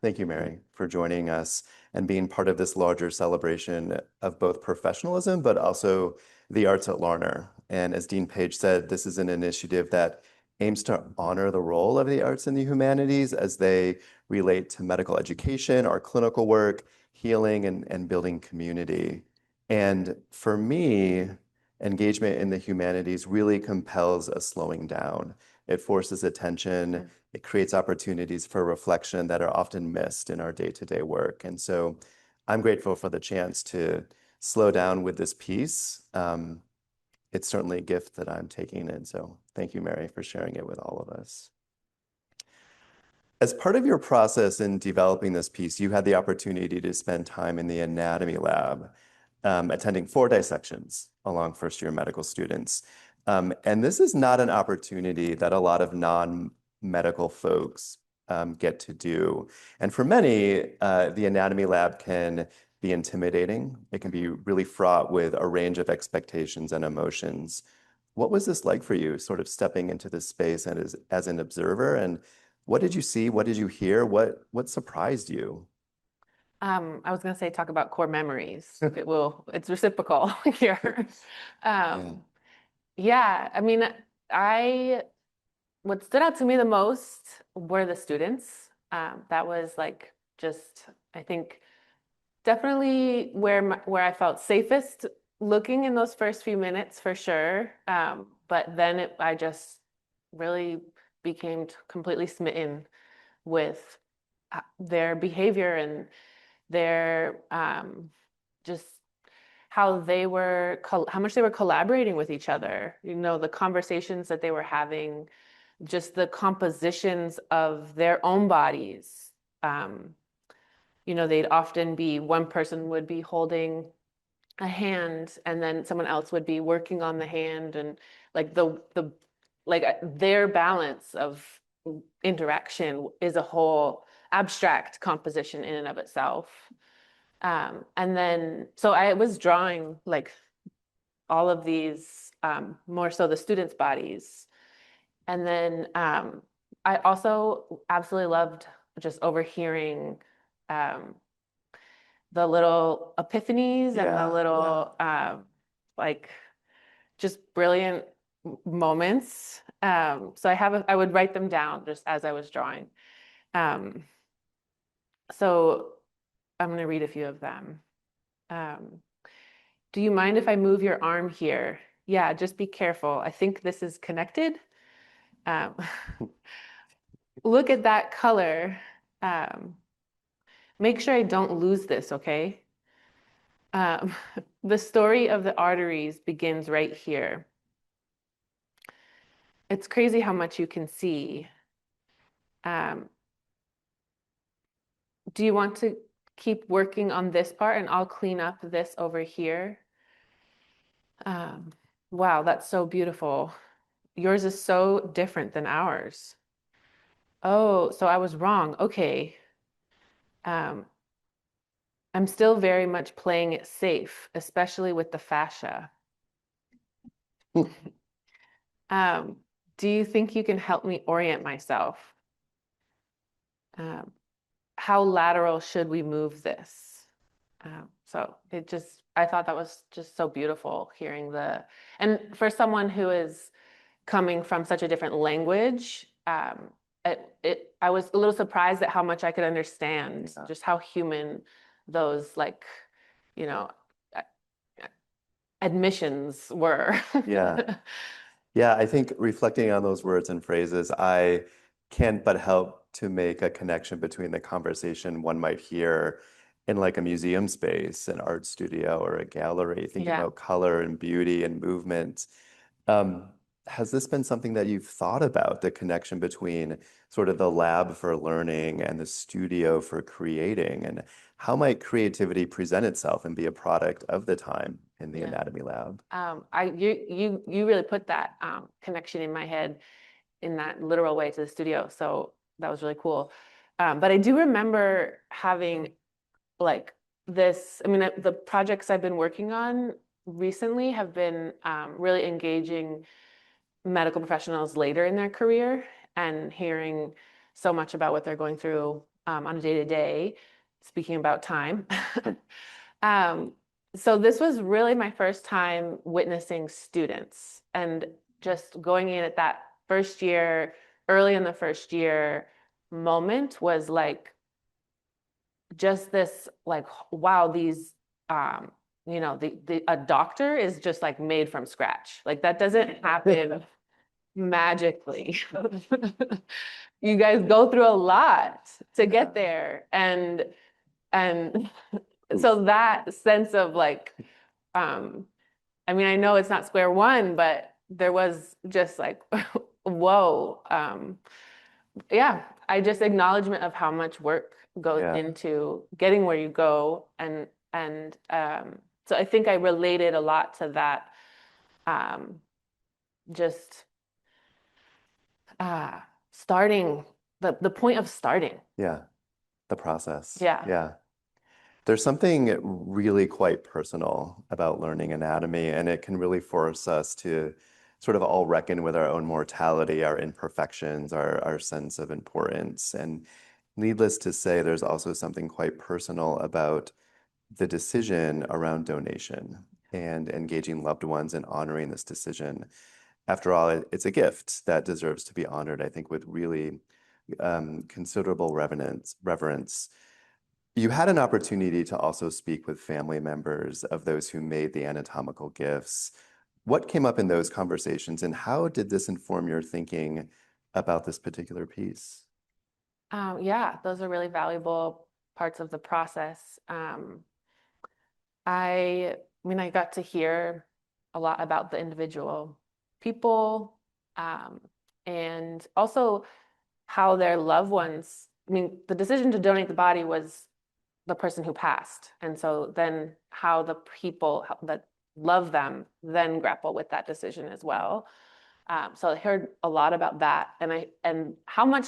Thank you, Mary, for joining us and being part of this larger celebration of both professionalism, but also the arts at Larner. And as Dean Page said, this is an initiative that aims to honor the role of the arts and the humanities as they relate to medical education, our clinical work, healing, and building community. And for me, engagement in the humanities really compels a slowing down. It forces attention. It creates opportunities for reflection that are often missed in our day-to-day work. And so I'm grateful for the chance to slow down with this piece. It's certainly a gift that I'm taking. And so thank you, Mary, for sharing it with all of us. As part of your process in developing this piece, you had the opportunity to spend time in the anatomy lab, attending 4 dissections along first-year medical students. And this is not an opportunity that a lot of non-medical folks get to do. And for many, the anatomy lab can be intimidating. It can be really fraught with a range of expectations and emotions. What was this like for you, sort of stepping into this space and as an observer? And what did you see? What did you hear? What surprised you? I was going to say, talk about core memories. It's reciprocal here. Yeah, I mean, what stood out to me the most were the students. That was like I think, definitely where I felt safest looking in those first few minutes for sure. But then I just really became completely smitten with their behavior and their just how much they were collaborating with each other. The conversations that they were having, just the compositions of their own bodies. They'd often one person would be holding a hand, and then someone else would be working on the hand, and like their balance of interaction is a whole abstract composition in and of itself. And then, so I was drawing like all of these, more so the students' bodies. And then I also absolutely loved just overhearing the little epiphanies and the little just brilliant moments. So I would write them down just as I was drawing. So I'm going to read a few of them. Do you mind if I move your arm here? Yeah, just be careful. I think this is connected. Look at that color. Make sure I don't lose this, okay? The story of the arteries begins right here. It's crazy how much you can see. Do you want to keep working on this part and I'll clean up this over here? Wow, that's so beautiful. Yours is so different than ours. Oh, so I was wrong. Okay. I'm still very much playing it safe, especially with the fascia. Do you think you can help me orient myself? How lateral should we move this? So I thought that was just so beautiful hearing and for someone who is coming from such a different language, I was a little surprised at how much I could understand, just how human those admissions were. Yeah, I think reflecting on those words and phrases, I can't but help to make a connection between the conversation one might hear in like a museum space, an art studio, or a gallery, thinking about color and beauty and movement. Has this been something that you've thought about, the connection between sort of the lab for learning and the studio for creating? And how might creativity present itself and be a product of the time in the anatomy lab? You really put that connection in my head in that literal way to the studio. So that was really cool. But I do remember having like this, the projects I've been working on recently have been really engaging medical professionals later in their career and hearing so much about what they're going through on a day-to-day, speaking about time. So this was really my first time witnessing students, and just going in at that first year, early in the first year moment was like just this like, wow, these a doctor is just like made from scratch. Like that doesn't happen magically. You guys go through a lot to get there. And so that sense of like, I mean, I know it's not square one, but there was just like, whoa. Yeah, I just acknowledgement of how much work goes into getting where you go. And so I think I related a lot to that. Just starting, the point of starting. Yeah, the process. Yeah. Yeah. There's something really quite personal about learning anatomy, and it can really force us to sort of all reckon with our own mortality, our imperfections, our sense of importance. And needless to say, there's also something quite personal about the decision around donation and engaging loved ones and honoring this decision. After all, it's a gift that deserves to be honored, I think, with really considerable reverence. You had an opportunity to also speak with family members of those who made the anatomical gifts. What came up in those conversations, and how did this inform your thinking about this particular piece? Yeah, those are really valuable parts of the process. I mean, I got to hear a lot about the individual people, and also how their loved ones, I mean, the decision to donate the body was the person who passed. And so then how the people that love them then grapple with that decision as well. So I heard a lot about that, and how much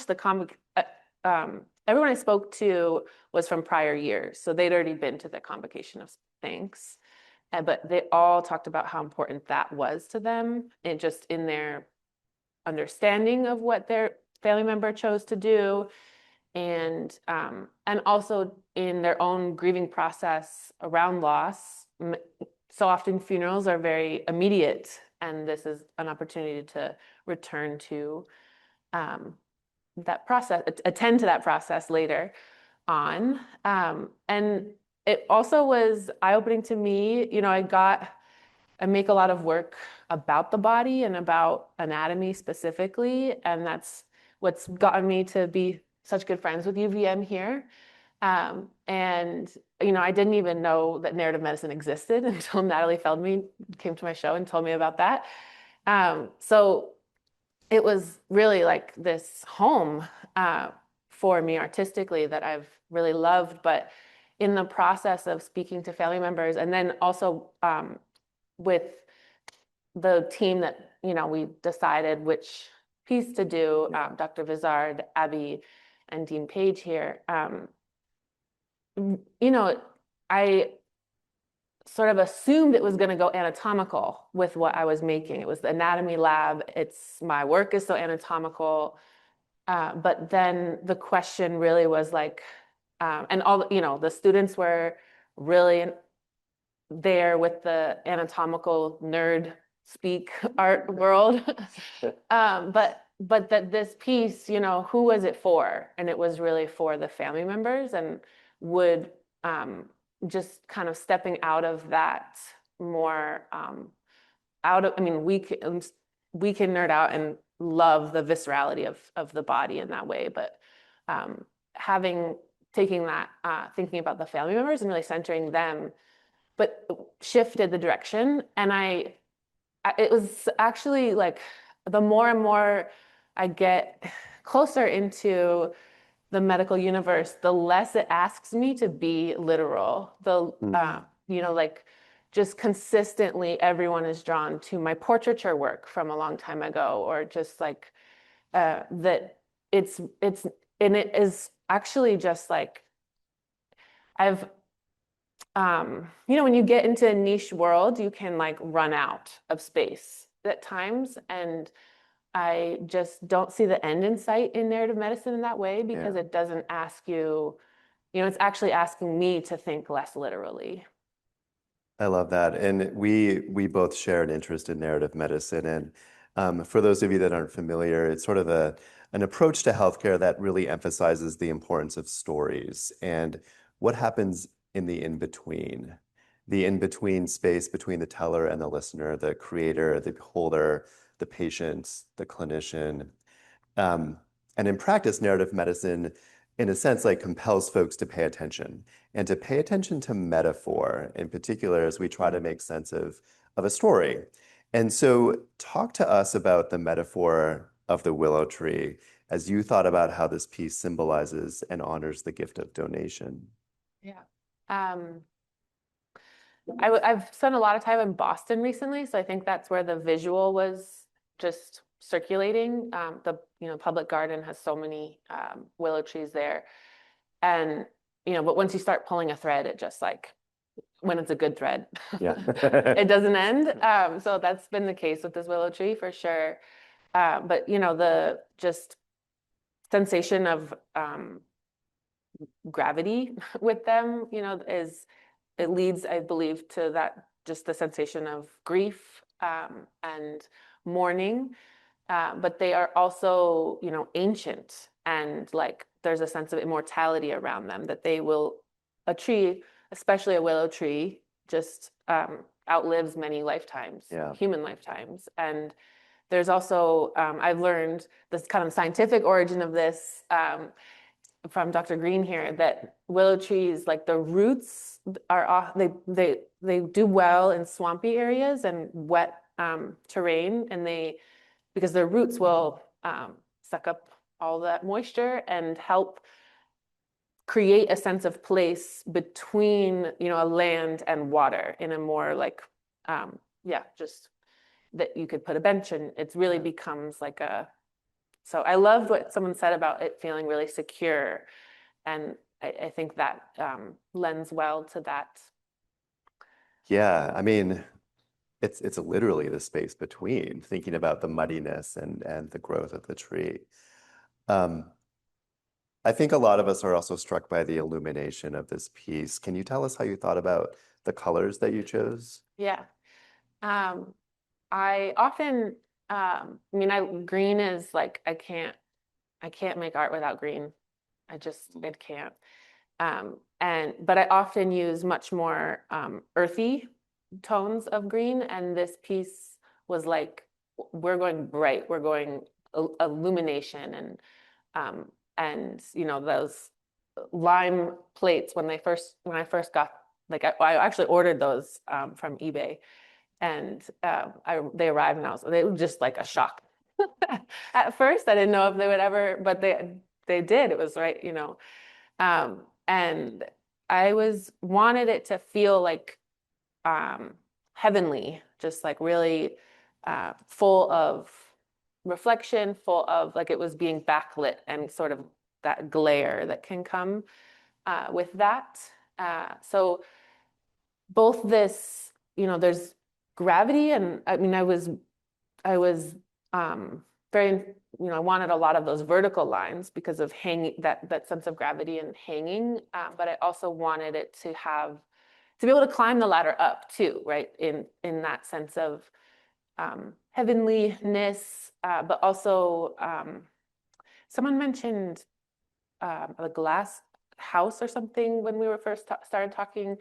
everyone I spoke to was from prior years. So they'd already been to the convocation of thanks. But they all talked about how important that was to them, and just in their understanding of what their family member chose to do, and also in their own grieving process around loss. So often funerals are very immediate, and this is an opportunity to return to that process, attend to that process later on. And it also was eye-opening to me. You know, I make a lot of work about the body and about anatomy specifically, and that's what's gotten me to be such good friends with UVM here. And, you know, I didn't even know that narrative medicine existed until Natalie Feldman came to my show and told me about that. So it was really like this home for me artistically that I've really loved. But in the process of speaking to family members, and then also with the team that, you know, we decided which piece to do, Dr. Vizard, Abby, and Dean Page here, you know, I sort of assumed it was going to go anatomical with what I was making. It was the anatomy lab. My work is so anatomical. But then the question really was like, and all, you know, the students were really there with the anatomical nerd speak art world. But that this piece, you know, who was it for? And it was really for the family members, and would just kind of stepping out of that more I mean, we can nerd out and love the viscerality of the body in that way, but taking that, thinking about the family members and really centering them, but shifted the direction. And it was actually like, the more and more I get closer into the medical universe, the less it asks me to be literal. You know, like, just consistently everyone is drawn to my portraiture work from a long time ago, or just like that and it is actually just like, I've you know, when you get into a niche world, you can like run out of space at times. And I just don't see the end in sight in narrative medicine in that way because it doesn't ask you, it's actually asking me to think less literally. I love that. And we both share an interest in narrative medicine. And for those of you that aren't familiar, it's sort of an approach to healthcare that really emphasizes the importance of stories and what happens in the in-between space between the teller and the listener, the creator, the beholder, the patient, the clinician. And in practice, narrative medicine, in a sense, like compels folks to pay attention and to pay attention to metaphor in particular as we try to make sense of a story. And so talk to us about the metaphor of the willow tree as you thought about how this piece symbolizes and honors the gift of donation. Yeah. I've spent a lot of time in Boston recently, so I think that's where the visual was just circulating. The public garden has so many willow trees there, and but once you start pulling a thread, it just like when it's a good thread, it doesn't end. So that's been the case with this willow tree for sure. But the just sensation of gravity with them, it leads, I believe, to that just the sensation of grief and mourning. But they are also, ancient and like there's a sense of immortality around them that a tree, especially a willow tree, just outlives many lifetimes, human lifetimes. And there's also, I've learned this kind of scientific origin of this from Dr. Green here, that willow trees, like the roots they do well in swampy areas and wet terrain, and because their roots will suck up all that moisture and help create a sense of place between a land and water in a more like just that you could put a bench and it really becomes like so I loved what someone said about it feeling really secure, and I think that lends well to that. Yeah, I mean, it's literally the space between, thinking about the muddiness and the growth of the tree. I think a lot of us are also struck by the illumination of this piece. Can you tell us how you thought about the colors that you chose? Yeah. I often, green is like, I can't make art without green. It can't. But I often use much more earthy tones of green. And this piece was like, we're going bright, we're going illumination and those lime plates when I first got, like I actually ordered those from eBay. And they arrived and they were just like a shock. At first, I didn't know if they would ever, but they did. It was right, and I wanted it to feel like heavenly, just like really full of reflection, full of like it was being backlit and sort of that glare that can come with that. So both this, there's gravity, and I mean, I was very, I wanted a lot of those vertical lines because of hanging, that sense of gravity and hanging, but I also wanted it to be able to climb the ladder up too, right? In that sense of heavenliness, but also someone mentioned a glass house or something when we were first started talking.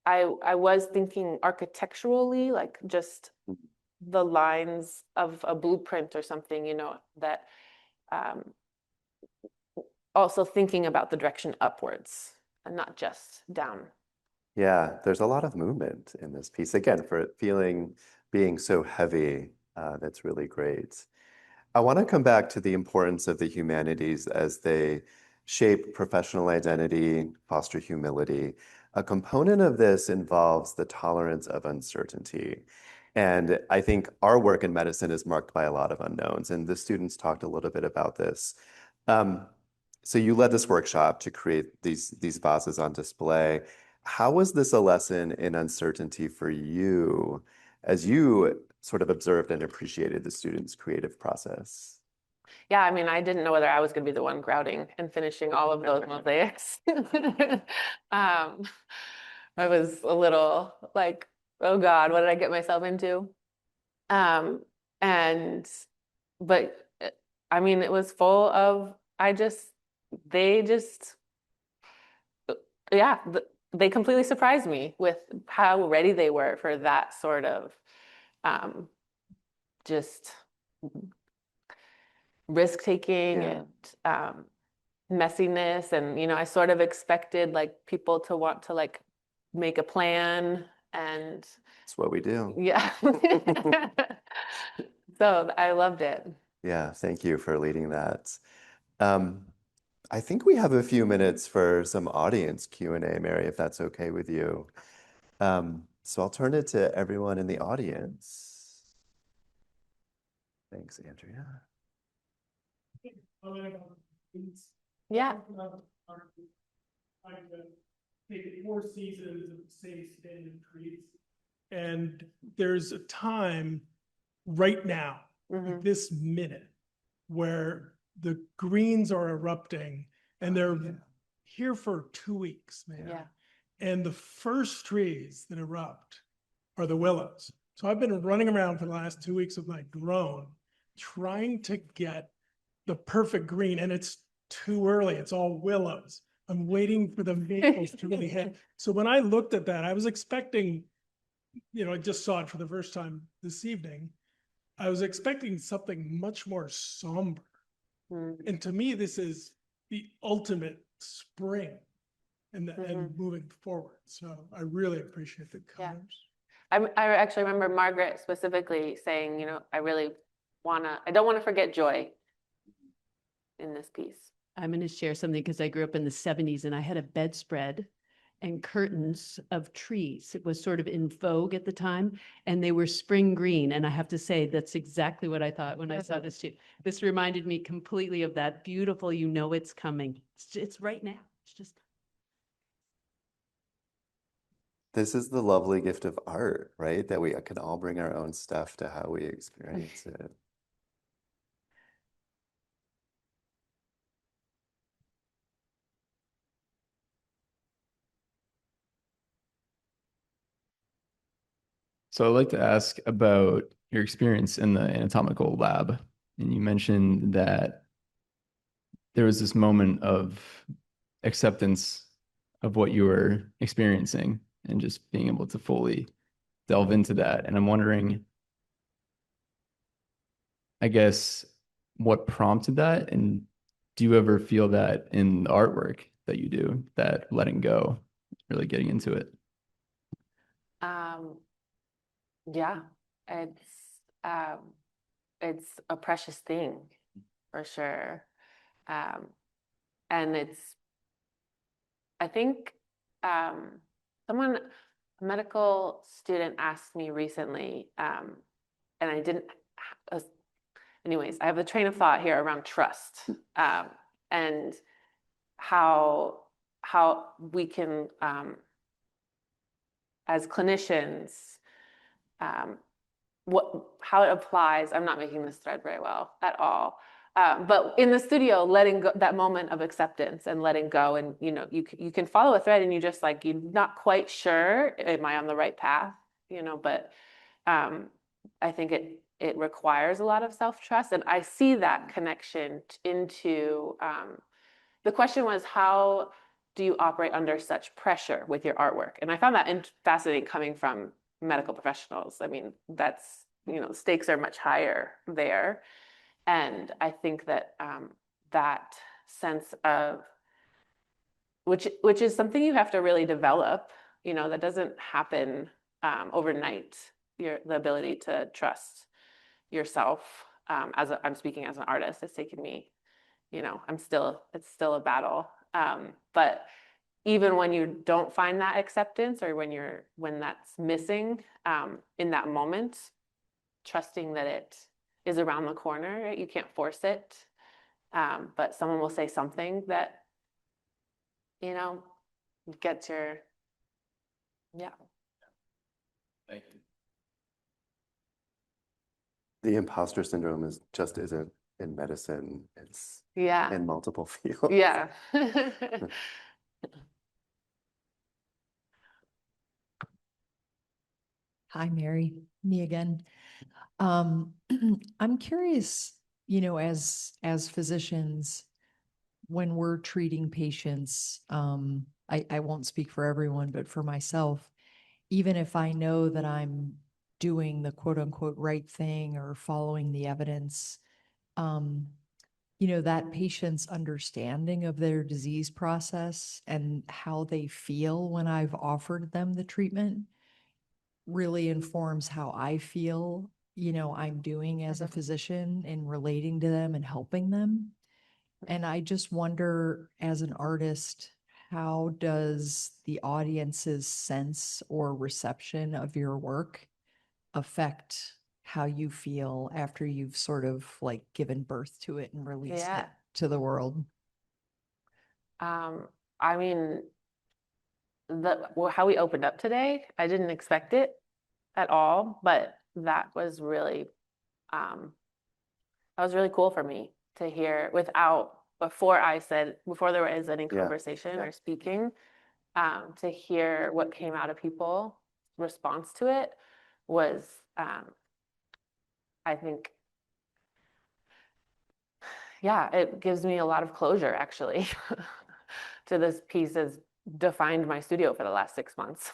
I was thinking architecturally, like just the lines of a blueprint or something, that also thinking about the direction upwards and not just down. Yeah, there's a lot of movement in this piece. Again, for it being so heavy, that's really great. I want to come back to the importance of the humanities as they shape professional identity, foster humility. A component of this involves the tolerance of uncertainty. And I think our work in medicine is marked by a lot of unknowns, and the students talked a little bit about this. So you led this workshop to create these vases on display. How was this a lesson in uncertainty for you as you sort of observed and appreciated the students' creative process? Yeah, I mean, I didn't know whether I was going to be the one grouting and finishing all of those mosaics. I was a little like, oh God, what did I get myself into? And, but I mean, it was full of, they just, yeah, they completely surprised me with how ready they were for that sort of just risk taking and messiness. And, you know, I sort of expected like people to want to like make a plan, and That's what we do. yeah. So I loved it. Yeah, thank you for leading that. I think we have a few minutes for some audience Q&A, Mary, if that's okay with you. So I'll turn it to everyone in the audience. Thanks, Andrea. Yeah. Maybe 4 seasons of the same standing trees. And there's a time right now, this minute, where the greens are erupting, and they're here for 2 weeks, man. Yeah. And the first trees that erupt are the willows. So I've been running around for the last 2 weeks with my drone, trying to get the perfect green, and it's too early. It's all willows. I'm waiting for the maples to really hit. So when I looked at that, I was expecting, you know, I just saw it for the first time this evening. I was expecting something much more somber. And to me, this is the ultimate spring and moving forward. So I really appreciate the colors. I actually remember Margaret specifically saying, you know, I don't want to forget joy in this piece. I'm going to share something because I grew up in the 70s and I had a bedspread and curtains of trees. It was sort of in vogue at the time, and they were spring green. And I have to say, that's exactly what I thought when I saw this too. This reminded me completely of that beautiful, you know, it's coming. It's right now. It's just. This is the lovely gift of art, right? That we can all bring our own stuff to how we experience it. So I'd like to ask about your experience in the anatomical lab. And you mentioned that there was this moment of acceptance of what you were experiencing and just being able to fully delve into that. And I'm wondering, I guess, what prompted that? And do you ever feel that in the artwork that you do, that letting go, really getting into it? Yeah, it's a precious thing for sure. And I think a medical student asked me recently, and I didn't, anyways, I have a train of thought here around trust, and how we can, as clinicians, how it applies. I'm not making this thread very well at all. But in the studio, letting go, that moment of acceptance and letting go, and you know, you can follow a thread, and you just like, you're not quite sure, am I on the right path? You know, but I think it requires a lot of self-trust, and I see that connection into the question was, how do you operate under such pressure with your artwork? And I found that fascinating coming from medical professionals. I mean, that's, you know, stakes are much higher there. And I think that that sense of, which is something you have to really develop, you know, that doesn't happen overnight, the ability to trust yourself. I'm speaking as an artist, it's taken me, you know, it's still a battle. But even when you don't find that acceptance, or when that's missing, in that moment, trusting that it is around the corner, right? You can't force it. But someone will say something that, you know, gets your, yeah. Thank you. The imposter syndrome just isn't in medicine. It's Yeah. in multiple fields. Yeah. Hi, Mary, me again. I'm curious, as physicians, when we're treating patients, I won't speak for everyone, but for myself, even if I know that I'm doing the quote unquote right thing or following the evidence, um, that patient's understanding of their disease process and how they feel when I've offered them the treatment really informs how I feel, I'm doing as a physician in relating to them and helping them. And I just wonder, as an artist, how does the audience's sense or reception of your work affect how you feel after you've sort of like given birth to it and released Yeah. it to the world? I mean, how we opened up today, I didn't expect it at all, but that was really cool for me to hear before there was any conversation or speaking, to hear what came out of people's response to it was, I think, yeah, it gives me a lot of closure actually to this piece has defined my studio for the last 6 months.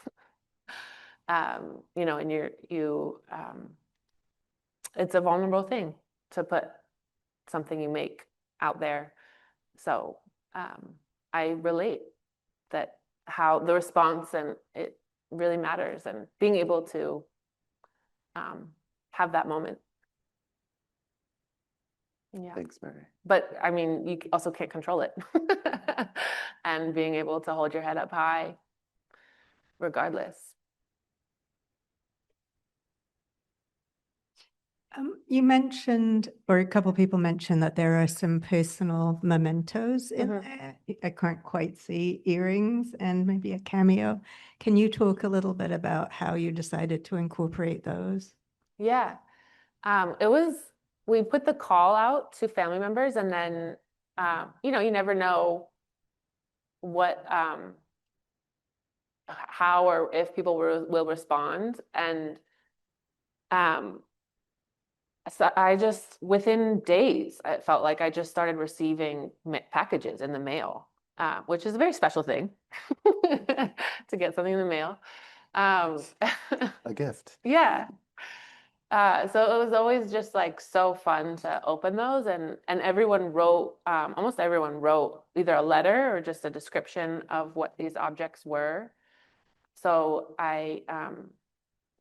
And it's a vulnerable thing to put something you make out there. So I relate that how the response and it really matters, and being able to have that moment. Yeah. Thanks, Mary. But I mean, you also can't control it. And being able to hold your head up high regardless. You mentioned, or a couple of people mentioned, that there are some personal mementos in there. I can't quite see earrings and maybe a cameo. Can you talk a little bit about how you decided to incorporate those? Yeah. We put the call out to family members, and then, you never know what, how or if people will respond. And so within days, I felt like I just started receiving packages in the mail, which is a very special thing to get something in the mail. A gift. Yeah. So it was always just like so fun to open those, and everyone wrote, almost everyone wrote either a letter or just a description of what these objects were. So and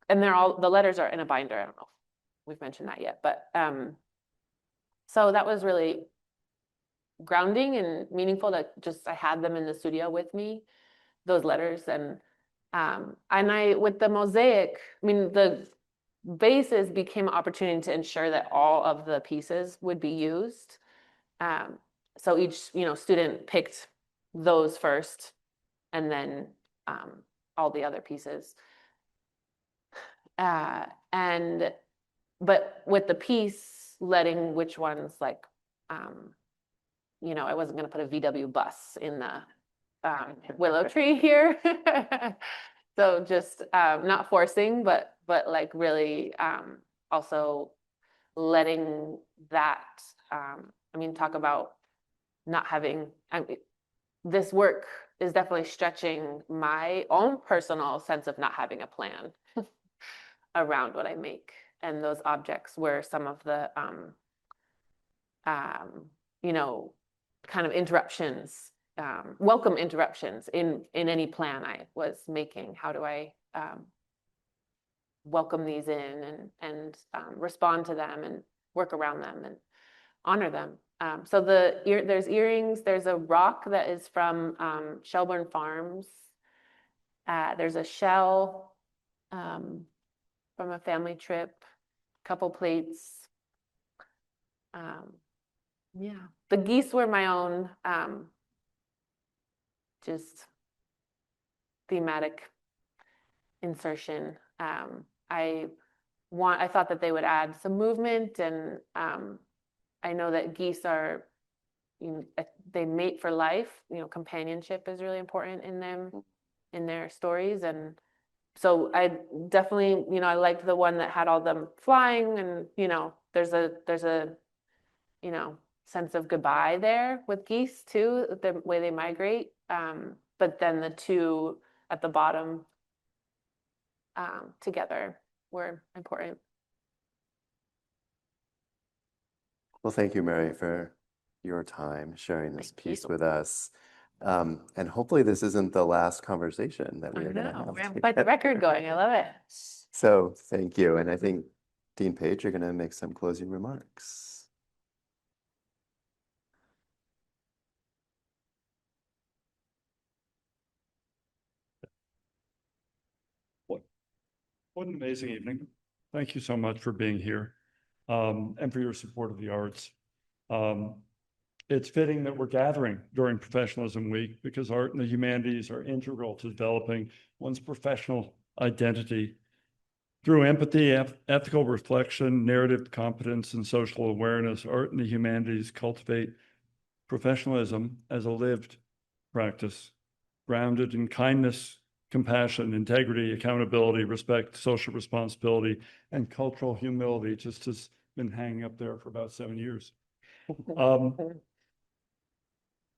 the letters are in a binder. I don't know if we've mentioned that yet, but so that was really grounding and meaningful that I had them in the studio with me, those letters. And with the mosaic, I mean, the vases became an opportunity to ensure that all of the pieces would be used. So each, student picked those first, and then all the other pieces. But with the piece, letting which ones, like, I wasn't going to put a VW bus in the Willow Tree here. So just not forcing, but like really also letting that, talk about not having, this work is definitely stretching my own personal sense of not having a plan around what I make. And those objects were some of the, kind of interruptions, welcome interruptions in any plan I was making. How do I welcome these in and respond to them and work around them and honor them? So there's earrings. There's a rock that is from Shelburne Farms. There's a shell from a family trip, couple plates. Yeah, the geese were my own just thematic insertion. I I thought that they would add some movement, and I know that geese are, they mate for life. Companionship is really important in them, in their stories. And so I definitely, I liked the one that had all them flying, and, there's a, sense of goodbye there with geese too, the way they migrate. But then the two at the bottom together were important. Well, thank you, Mary, for your time sharing this piece with us. And hopefully this isn't the last conversation that we are going to have. We're having quite the record going. I love it. So thank you. And I think, Dean Page, you're going to make some closing remarks. What an amazing evening. Thank you so much for being here, and for your support of the arts. It's fitting that we're gathering during Professionalism Week because art and the humanities are integral to developing one's professional identity. Through empathy, ethical reflection, narrative competence, and social awareness, art and the humanities cultivate professionalism as a lived practice, grounded in kindness, compassion, integrity, accountability, respect, social responsibility, and cultural humility, just has been hanging up there for about 7 years.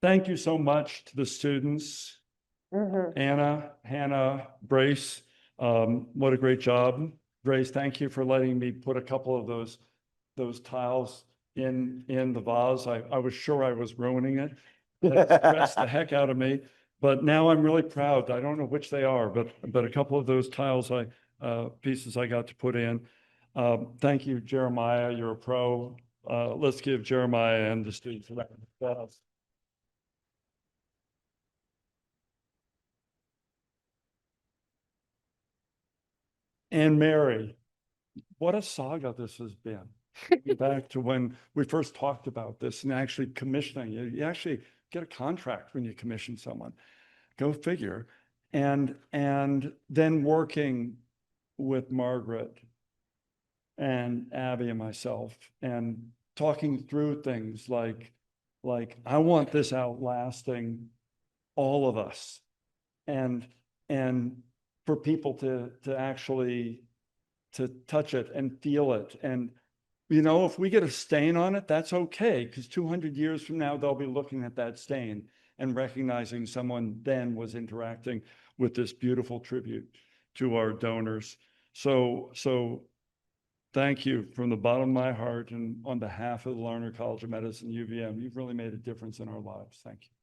Thank you so much to the students. Anna, Hannah, Brace, what a great job. Grace, thank you for letting me put a couple of those tiles in the vase. I was sure I was ruining it. That stressed the heck out of me. But now I'm really proud. I don't know which they are, but a couple of those tiles pieces I got to put in. Thank you, Jeremiah. You're a pro. Let's give Jeremiah and the students a round of applause. And Mary, what a saga this has been. Back to when we first talked about this and actually commissioning. You actually get a contract when you commission someone. Go figure. And then working with Margaret and Abby and myself and talking through things like I want this outlasting all of us, and for people to actually to touch it and feel it. And if we get a stain on it, that's okay, because 200 years from now they'll be looking at that stain and recognizing someone then was interacting with this beautiful tribute to our donors. So thank you from the bottom of my heart and on behalf of the Larner College of Medicine, UVM. You've really made a difference in our lives. Thank you.